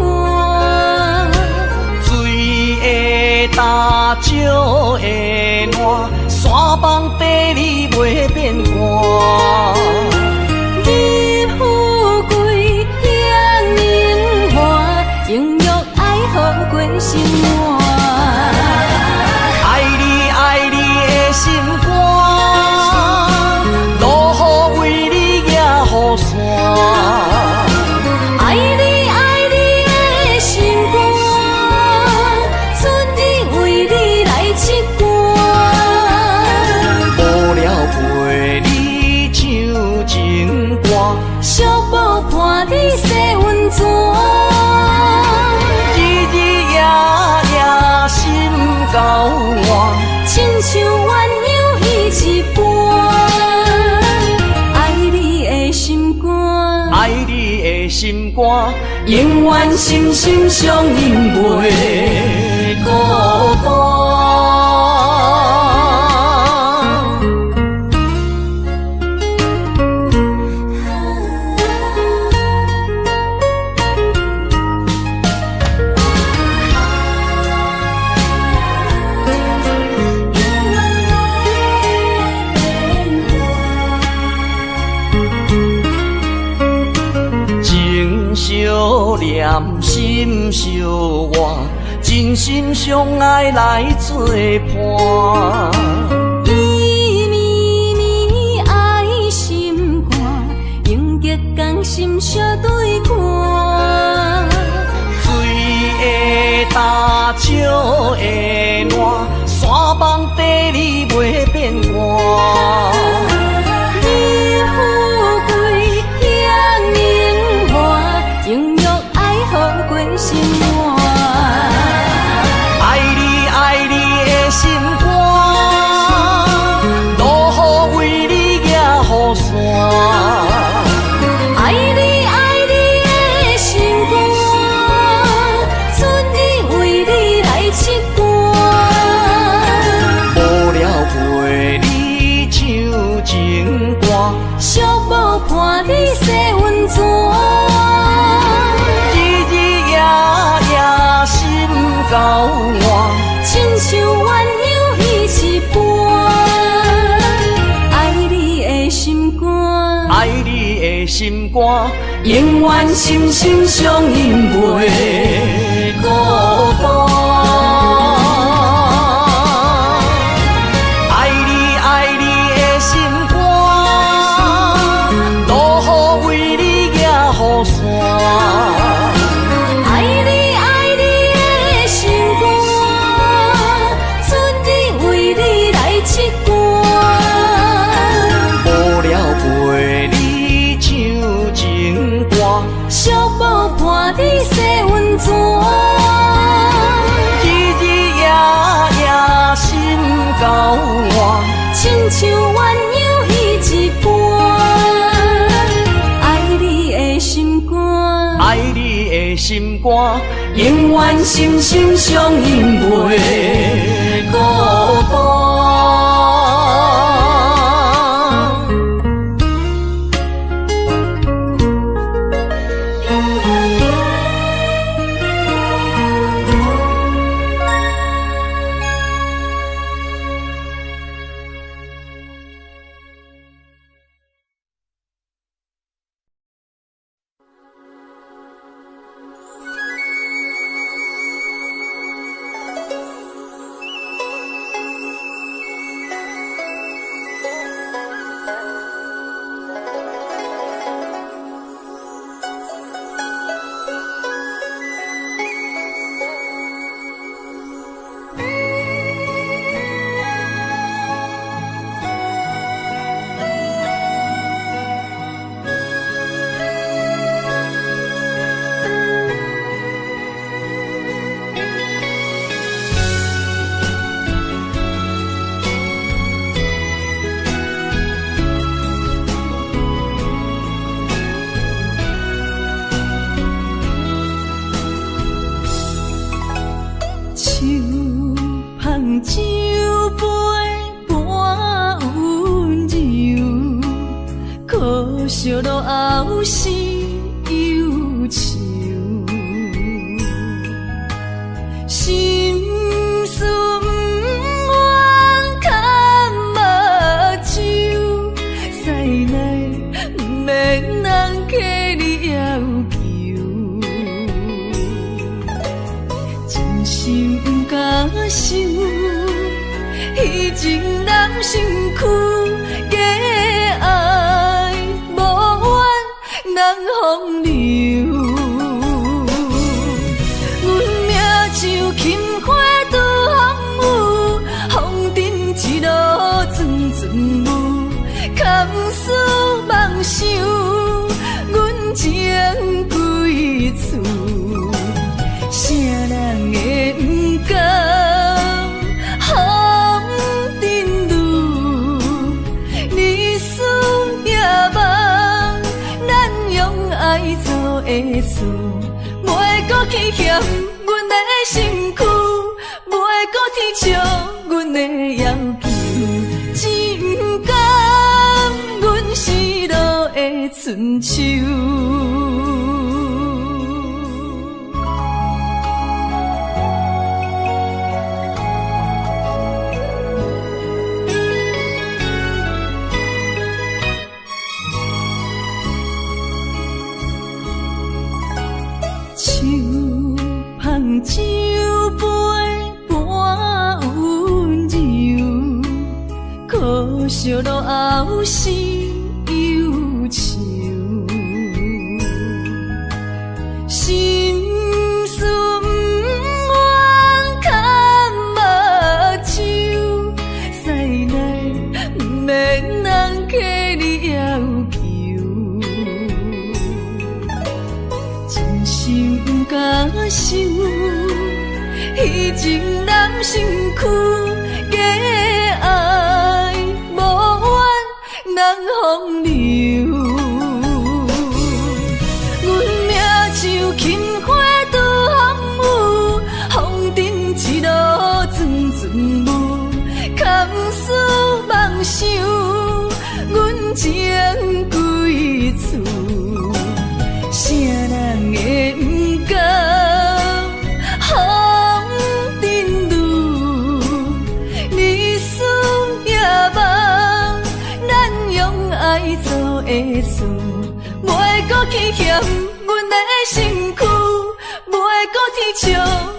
F: 水的大石的烂，山崩地里袂变卦。过心肝，爱你的心肝，路雨为你举雨伞。爱你的心肝，春日为你来唱歌。无聊陪你唱情歌，寂寞伴你洗温泉。心交换，亲像鸳鸯依一半。爱你的心肝，爱你的心肝，永远心心相印袂孤单。
H: 无念心相活，真心相爱来作伴。
A: 绵绵爱心肝，永结同心相对看。
H: 水会干，石会烂，山崩地裂袂变卦。
A: 你富贵享荣华，永浴爱好过生活。
H: 爱你爱你的心肝，落雨为你举雨伞。
A: 爱你爱你的心肝，春日为你来唱歌。
H: 无聊陪你唱情歌，
A: 寂寞伴你洗温泉。
H: 日日夜夜心交换，
A: 亲像鸳鸯彼一半。爱你的心肝，
H: 爱你的心肝，永远心心相印袂孤单。爱你爱你的心肝，落雨为你举雨伞。
A: 爱你爱你的心肝，春日为你来唱歌。
H: 无聊陪你唱情歌，
A: 寂寞伴你洗温泉。
H: 日日夜夜心交换，
A: 亲像鸳鸯彼一半。爱你的心肝，
H: 爱你的心肝，永远心心相印袂孤单。
A: 酒杯半温柔，可惜落后是忧愁。心事不愿牵目睭，使来不免人客你要求。真心不敢想。以前男身躯假爱无怨人风流，阮命像轻花拄风雨，风尘一路转转舞，空思梦想，阮情归厝，啥人会不甘？的厝，袂搁去嫌阮的身躯，袂搁天笑阮的要求，只不甘阮失落的春秋。
E: 手捧酒杯半温柔，可惜落后是忧愁。心事不愿牵目睭，使来不免人客你要求。真心不敢想，迄情难身躯，假爱无怨难风流。阮命像轻花拄风雨，风尘一路转转舞，空思梦想，阮情归厝。啥人会不甘风尘路？日思夜梦，咱用爱做的事，袂搁去嫌阮的身躯，袂搁天笑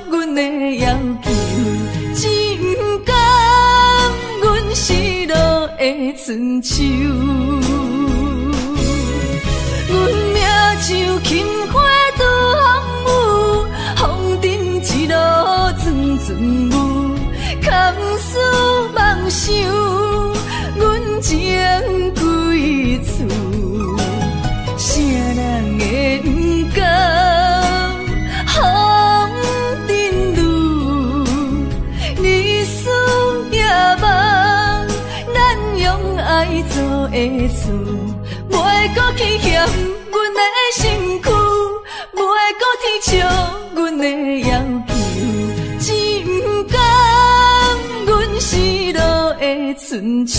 E: 阮的要求，只不甘阮失落的春秋。阮命像轻花拄风雨，风尘一路转转舞，空思梦想，阮情归厝。啥人会不甘风尘路？日思夜梦，咱用爱做的事，袂搁去嫌阮的身躯，袂搁天笑阮的要求，只不甘阮失落的春秋。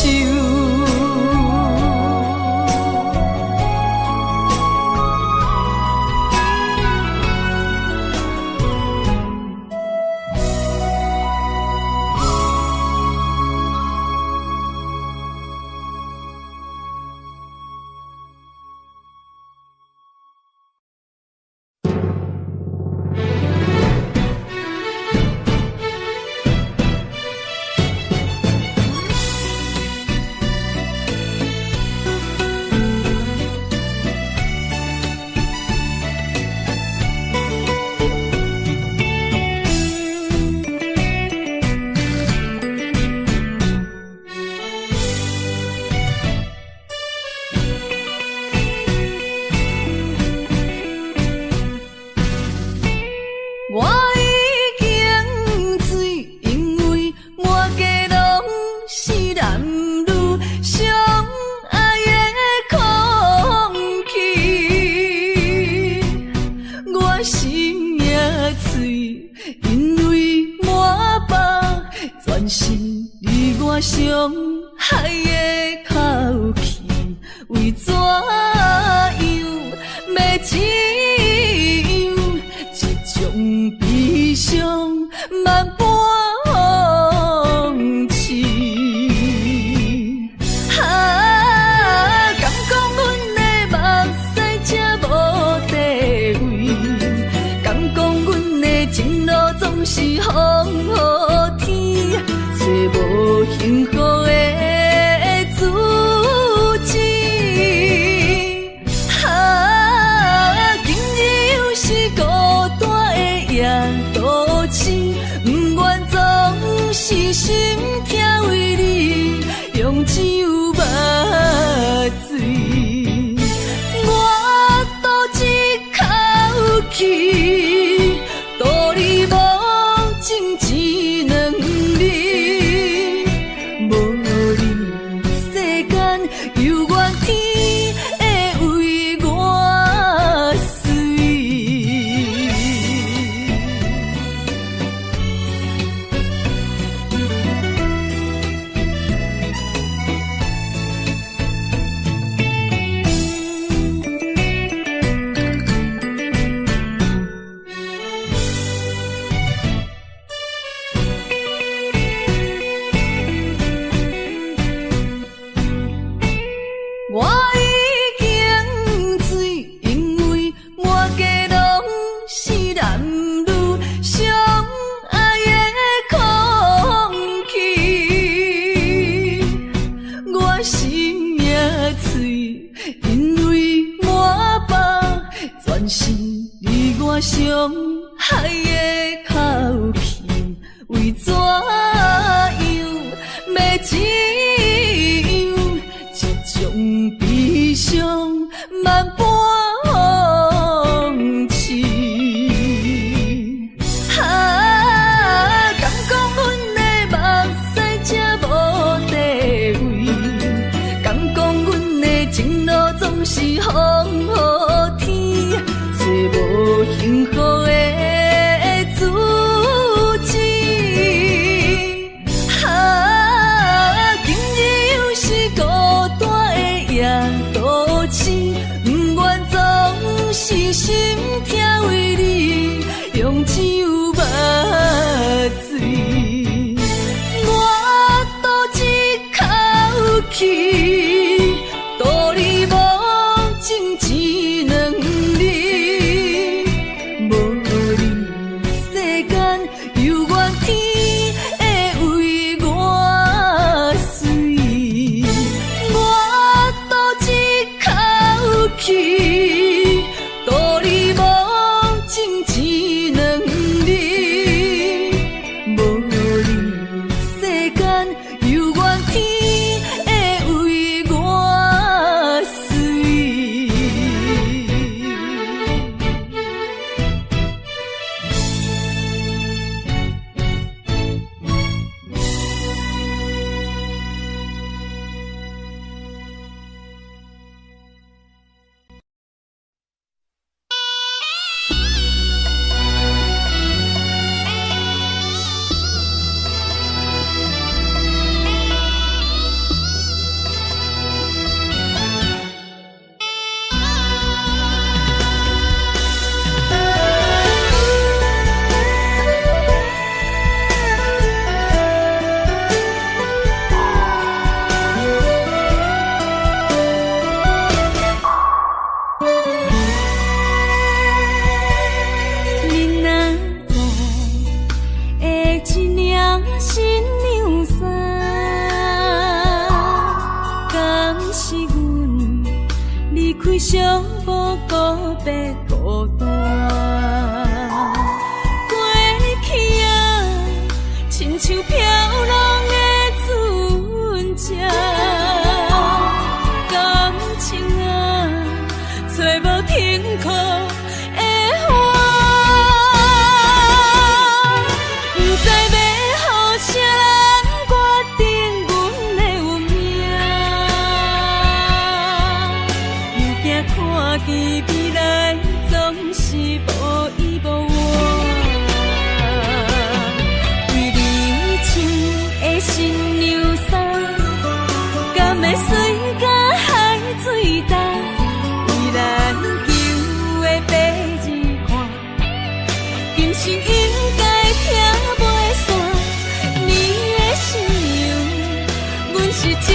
E: 伤害的口气，为怎样要怎样？这种悲伤万般放弃。敢讲阮的目屎才无地位？敢讲阮的情路总是风雨天？找无幸福的自己，今日又是孤单的夜都市，不愿总是心疼为你用酒目醉，我赌一口气，道理无情。
A: 伤害的口气，为怎样要怎样？这种悲伤万般放弃。敢讲阮的目屎才无地位，敢讲阮的情路总是风雨天，找无幸福的主旨。今日又是孤单的夜都市，不愿总是心痛为你用酒目水。我赌一口气，赌你无情一两日，无你世间犹原天会为我水。我赌一口气，赌你无情一两日，无你世间犹原天会为我水。你哪知会一领新娘衫，敢是阮离开寂无告别孤单。过去啊，亲像飘浪的船只，感情啊，找无停靠的花。不知要互啥人决定阮的运命，又惊看见未来总是无依无我。为你穿的新娘衫，敢会水甲海水重？为咱求的白日看，今生应该听袂散。你的信用，阮是前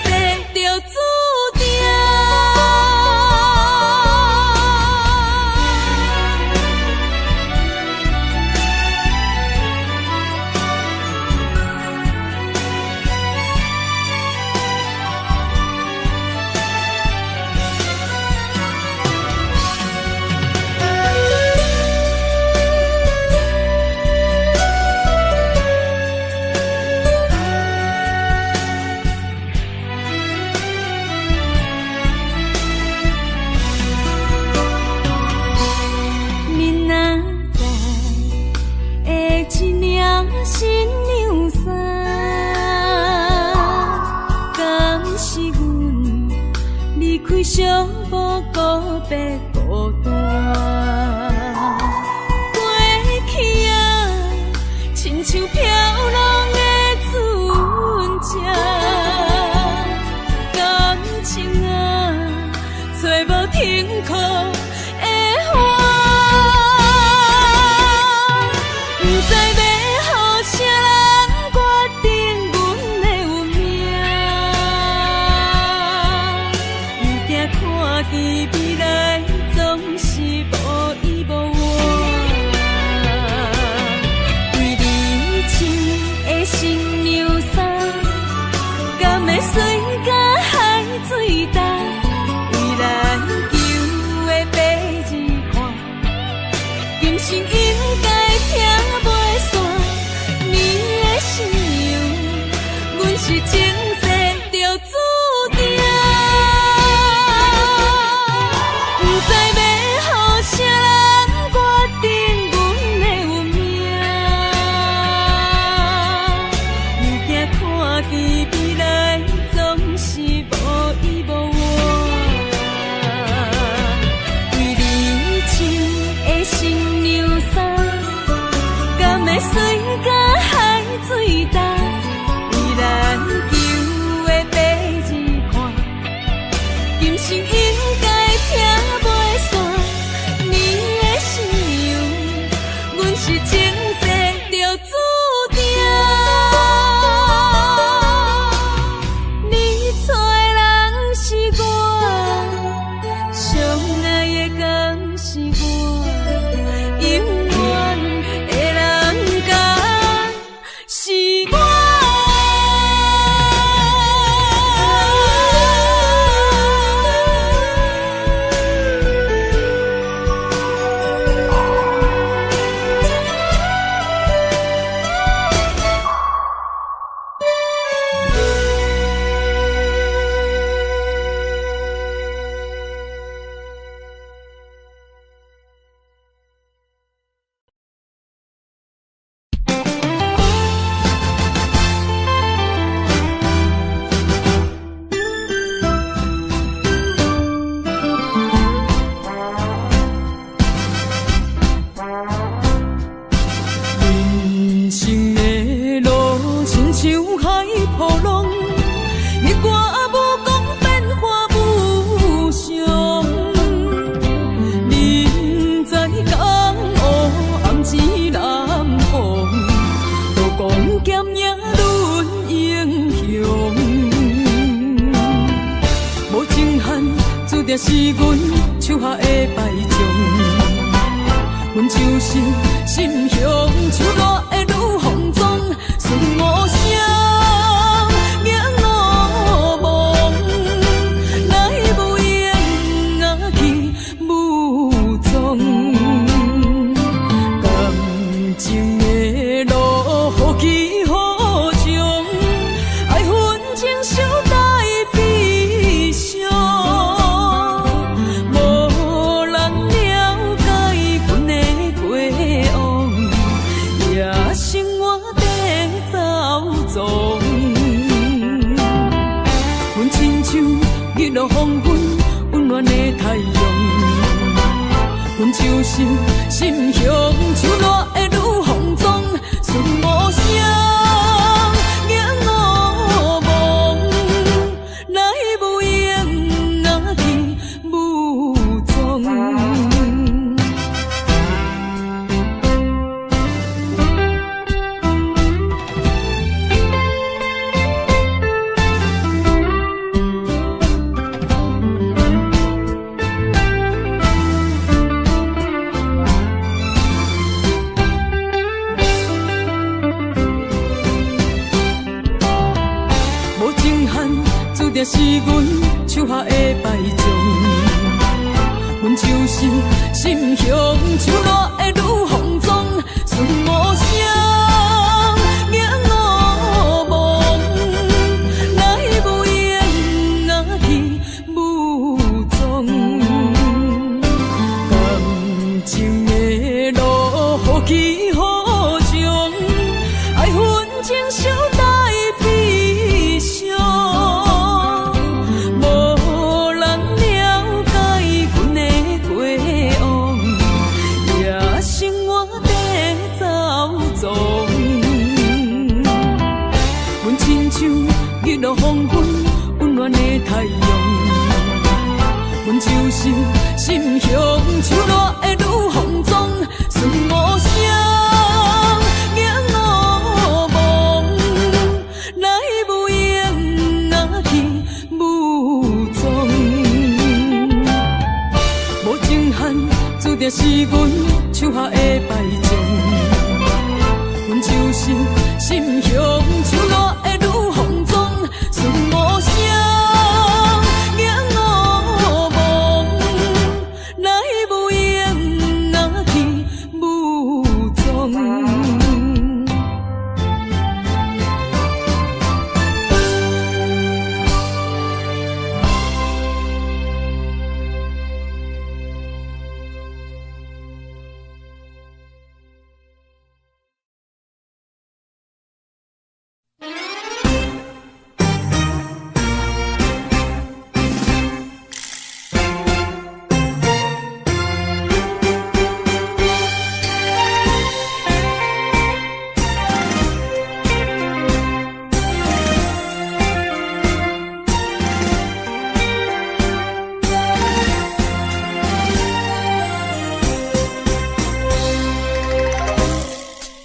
A: 世就注定。你哪知会一领新娘衫，敢是阮离开寂无告别孤单。过去啊，亲像飘浪的船只，感情啊，找无停靠的花。不知要互啥人决定阮的运命，又惊看见未来总
E: 知要予啥人决定阮的运命？又惊看见未来总是无依无我，为你穿的新娘衫，敢会随甲海水干？为咱求的白日看，今生应该听袂散。你的信用，阮是前世就注定。你找的人是我，相爱的敢是我，永远的人敢是我。人生的路亲像海波浪，迄歌无讲变化无常。人在江湖红紫蓝红，都讲剑影论英雄。无情限，注定是阮手下的败将。阮就是心胸像热的女风妆，顺我声迎我梦，来无影啊去无踪。感情的路好起好终，爱恨情伤在悲伤。无人了解阮的过往，也生活在走踪。阮亲像日落黄昏温暖的太阳，阮就是心胸像热的女风妆，顺我声迎我梦，来无影啊去无踪。无情限，注定是阮手下的败将。阮就是心胸像热的女风妆，顺我声迎我梦，来无影啊去无踪。感情的路好起好终，爱恨情伤在悲伤。无人了解阮的过往，也生活在走踪。阮亲像日落黄昏温暖的太阳，阮就是心胸像热的女风妆，顺我声迎我梦，来无影啊去无踪。无情限，注定是阮手下的败将。阮就是心胸像热的女风妆，顺我声迎我梦，来无影啊去无踪。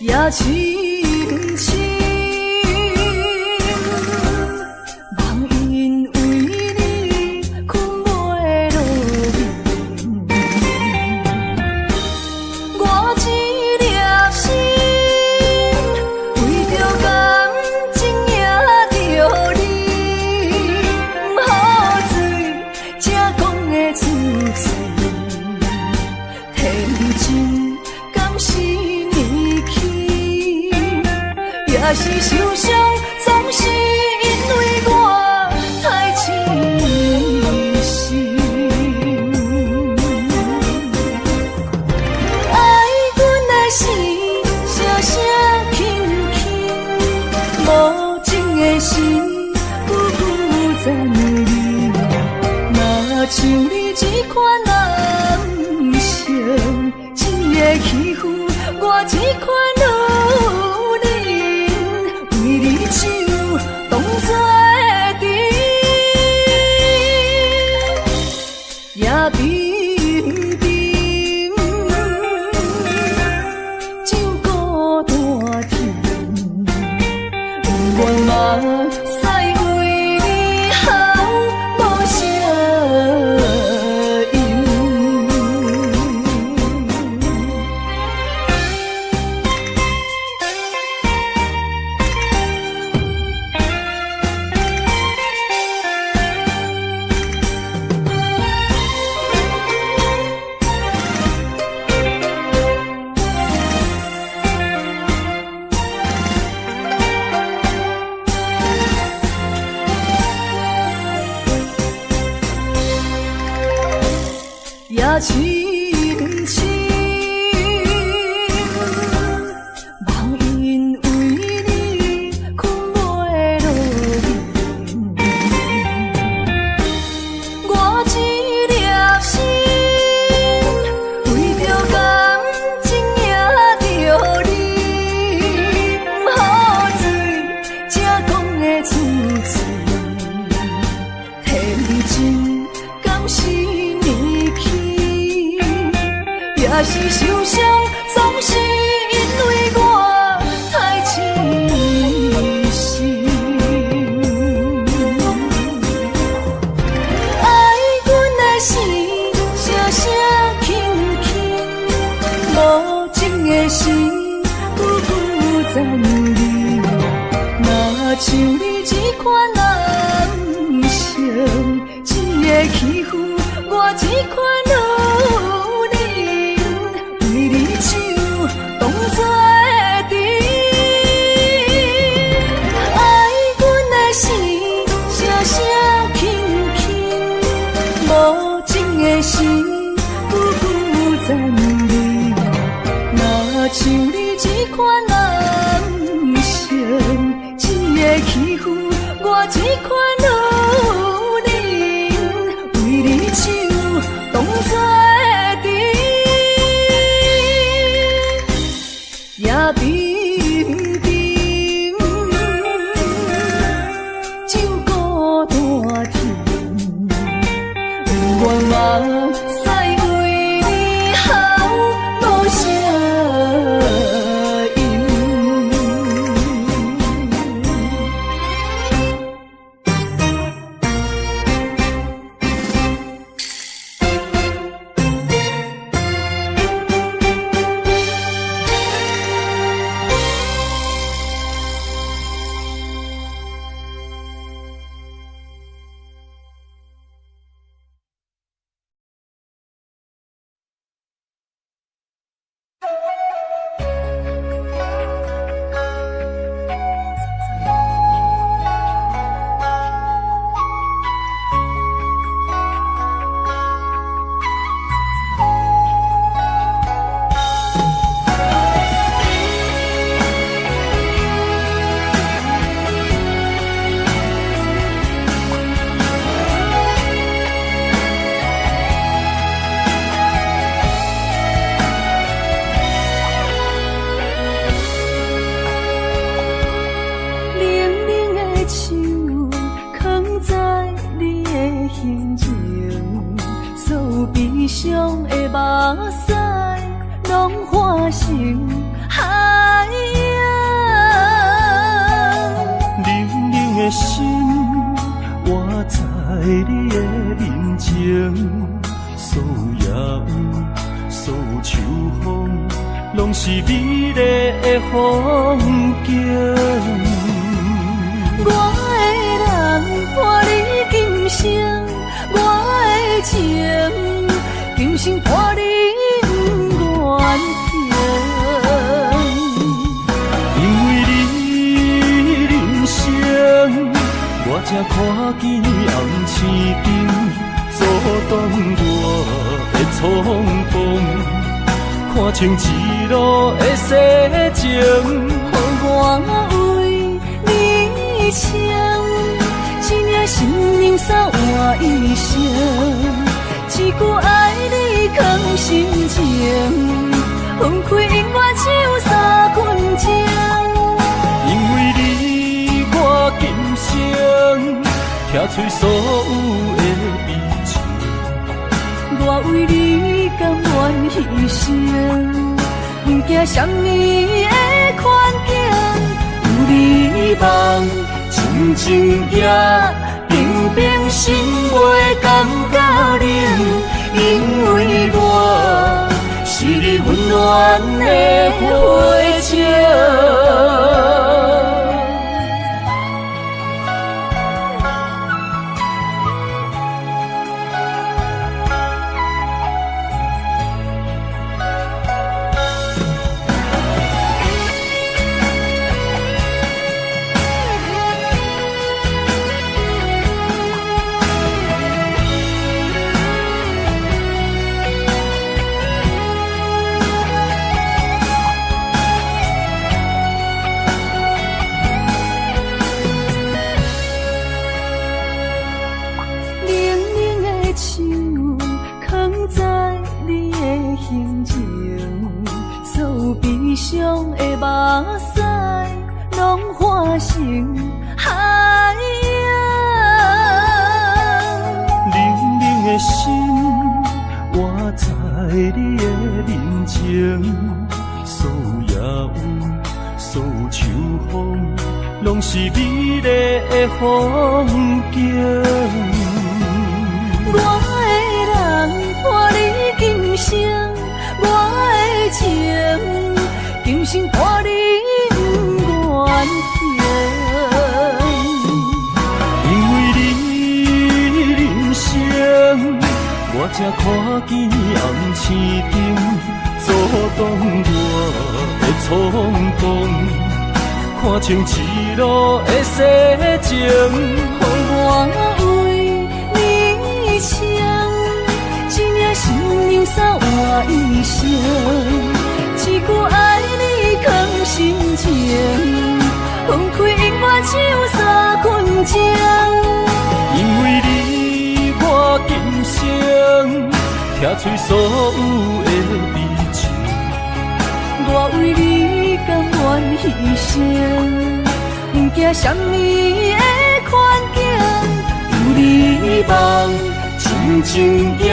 A: 也深深，梦因为你困袂落眠。我一粒心，为着感情也着你，不好水，才讲的出嘴。天真敢是年轻，也是受伤，总是因为我太痴心。爱阮的心，声声轻轻，无情的心，久久赞你。若像你这款男性，一个欺负我这款女人，为你手当作甜，也冰冰，酒孤大甜，愿嘛使为你好无声。也深深，梦因为你困袂落眠。我一粒心，为着感情也着你，不好水，才讲的出嘴。天真敢是年轻，也是受伤，总是因为我太痴心。爱阮的心，声声轻轻，无情的心，久久赞你。若像你这款男性，一个欺负我这款女人，为你手当作甜。爱阮的心，声声轻轻，无情的心，久久赞你。若像你这款男性，一个欺负我这款女人，为你手当作甜，也冰冰，酒孤大甜，愿嘛使为你好无声音。悲伤的目屎拢化成海洋。
I: 冷冷的心，活在你的面前，所有所有秋风，拢是美丽的风景。
A: 我的人伴你今生，我的情今生伴你不愿停。
I: 因为你人生，我才看见红青灯，阻挡我的冲动。看清一路的世情，
A: 予我为你唱，一领心灵扫换一生，一句爱你藏心情，分开永远只有三分钟。
I: 因为你我今生拆碎所有的悲情，
A: 我为你甘愿牺牲，不惊什么的困境，有你梦，静静也平平心袂感觉冷，因为我是你温暖的花情。伤的目屎，拢化成海洋。
I: 冷冷的心，活在你的面前，所有所有秋风，拢是美丽的风景。
A: 我的人伴你今生，我的情今生伴你不愿停。
I: 因为你人生，我才看见红青灯，阻挡我的冲动。看清一路的世情，
A: 予我为你唱，一领心灵扫换一生，一句爱你藏心情，分开永远只有三分钟。
I: 因为你我今生拆碎所有的悲情，
A: 我为你甘愿牺牲，不惊什么的困境，有你梦，静静也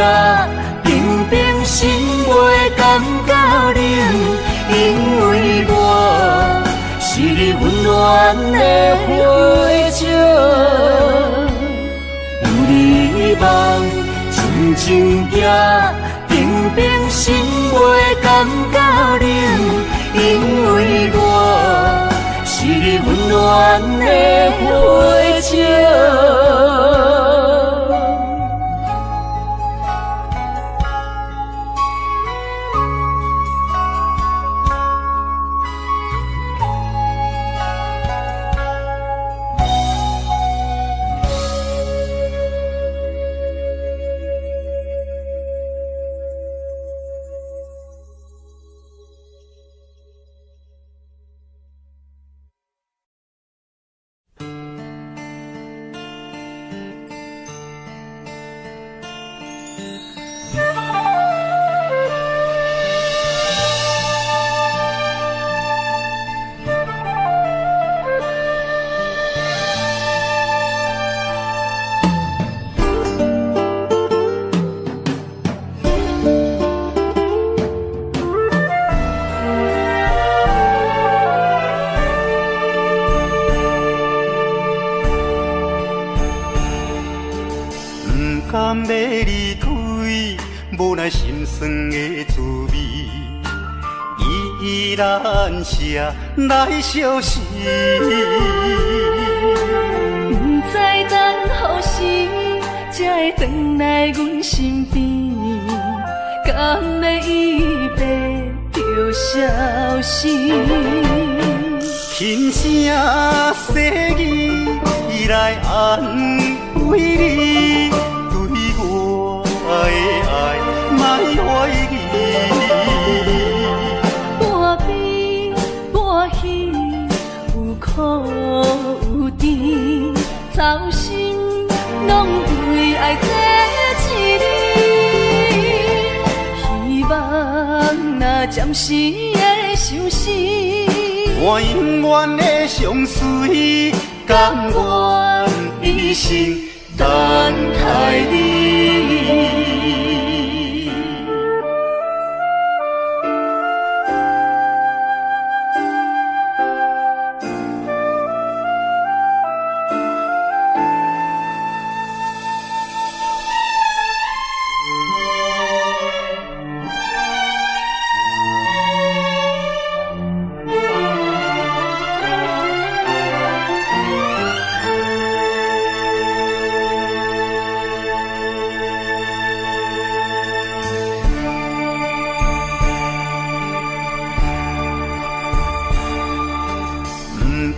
A: 平平心袂感觉冷，因为我是你温暖的花情。有你梦，静静也平平心袂感觉冷，因为我是你温暖的花情。
G: 酸的滋味，依然写来相思。
E: 不知等何时才会回来阮身边，敢要伊白就消失？
G: 轻声细语来安慰你，对我的爱莫怀疑。
E: 半悲半喜，有苦有甜，操心拢为爱这一日。希望若暂时的相思，
G: 我永远的相随，甘愿一生等待你。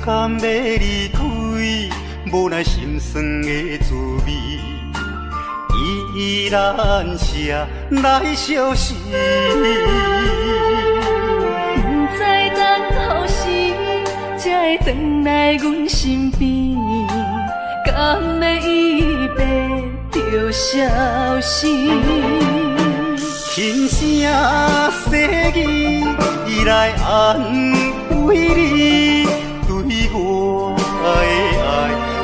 G: 敢要离开，无奈心酸的滋味，依然写来相思。
E: 不知等何时才会回来阮身边，敢要伊白就消失？
G: 轻声细语来安慰你，对我的爱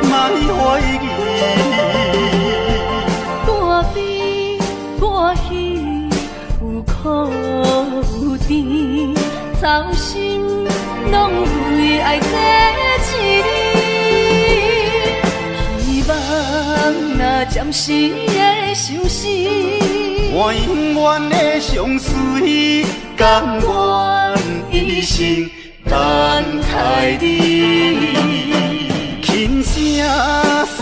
G: 莫怀疑。
E: 半悲半喜，有苦有甜，操心拢为爱这一日。希望若暂时的相思，
G: 我永远的相随，甘愿一生等待你。轻声细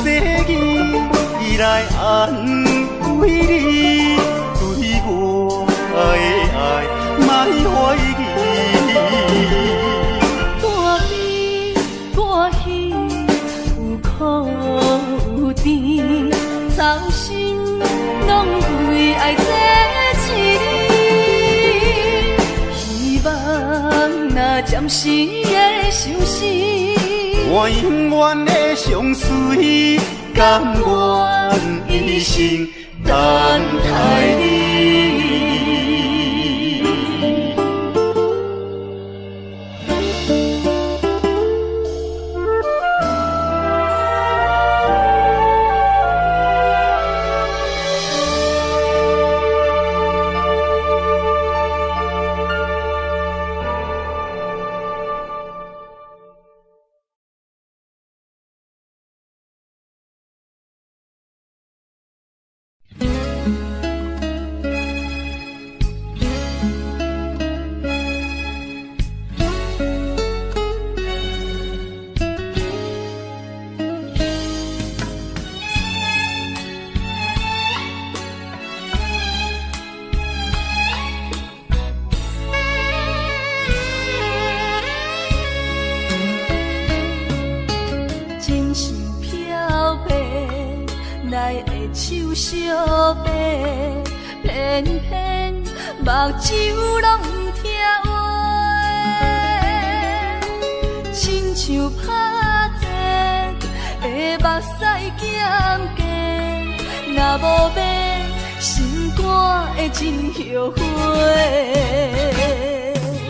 G: 语来安慰你，对我的爱莫怀疑。
E: 半悲半喜，有苦有甜，操心拢为爱这一日。希望若暂时的相思，
G: 我永远的相随，甘愿一生等待你。
E: 手相白，偏偏目睭拢不听话，亲像拍折的目屎咸咸，若无变，心肝会真后悔。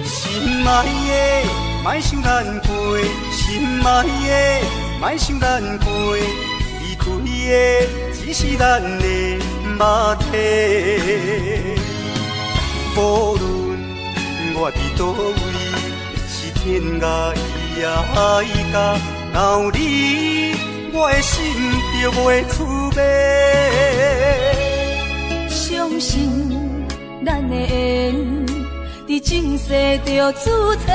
G: 心爱的，莫想咱过；心爱的，莫想咱过。离开的只是咱的肉体。无论我伫倒位，是天涯伊也甲闹你，我的心就袂出卖。
E: 相信咱的缘，伫前世就注定，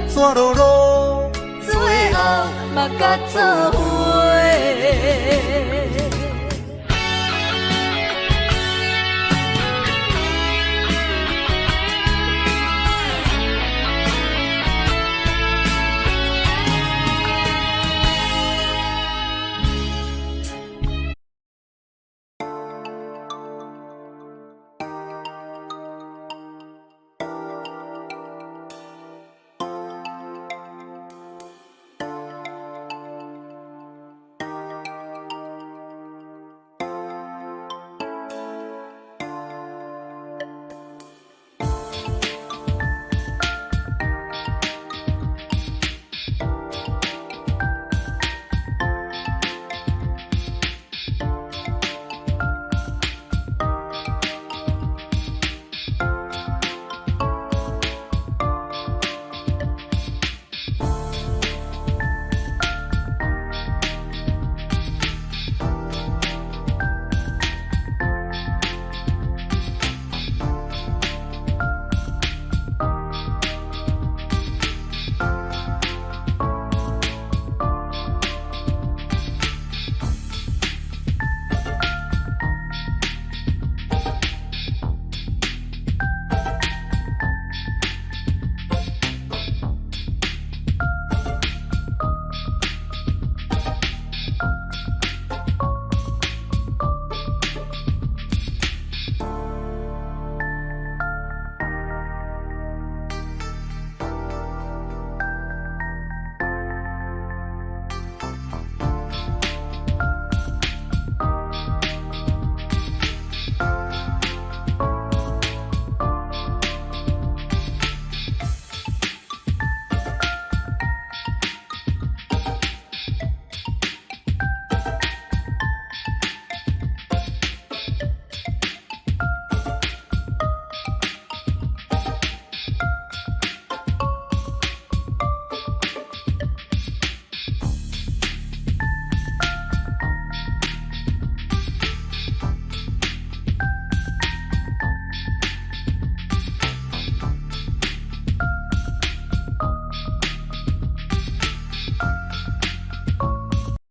G: 山路路
E: 最后目甲做伙。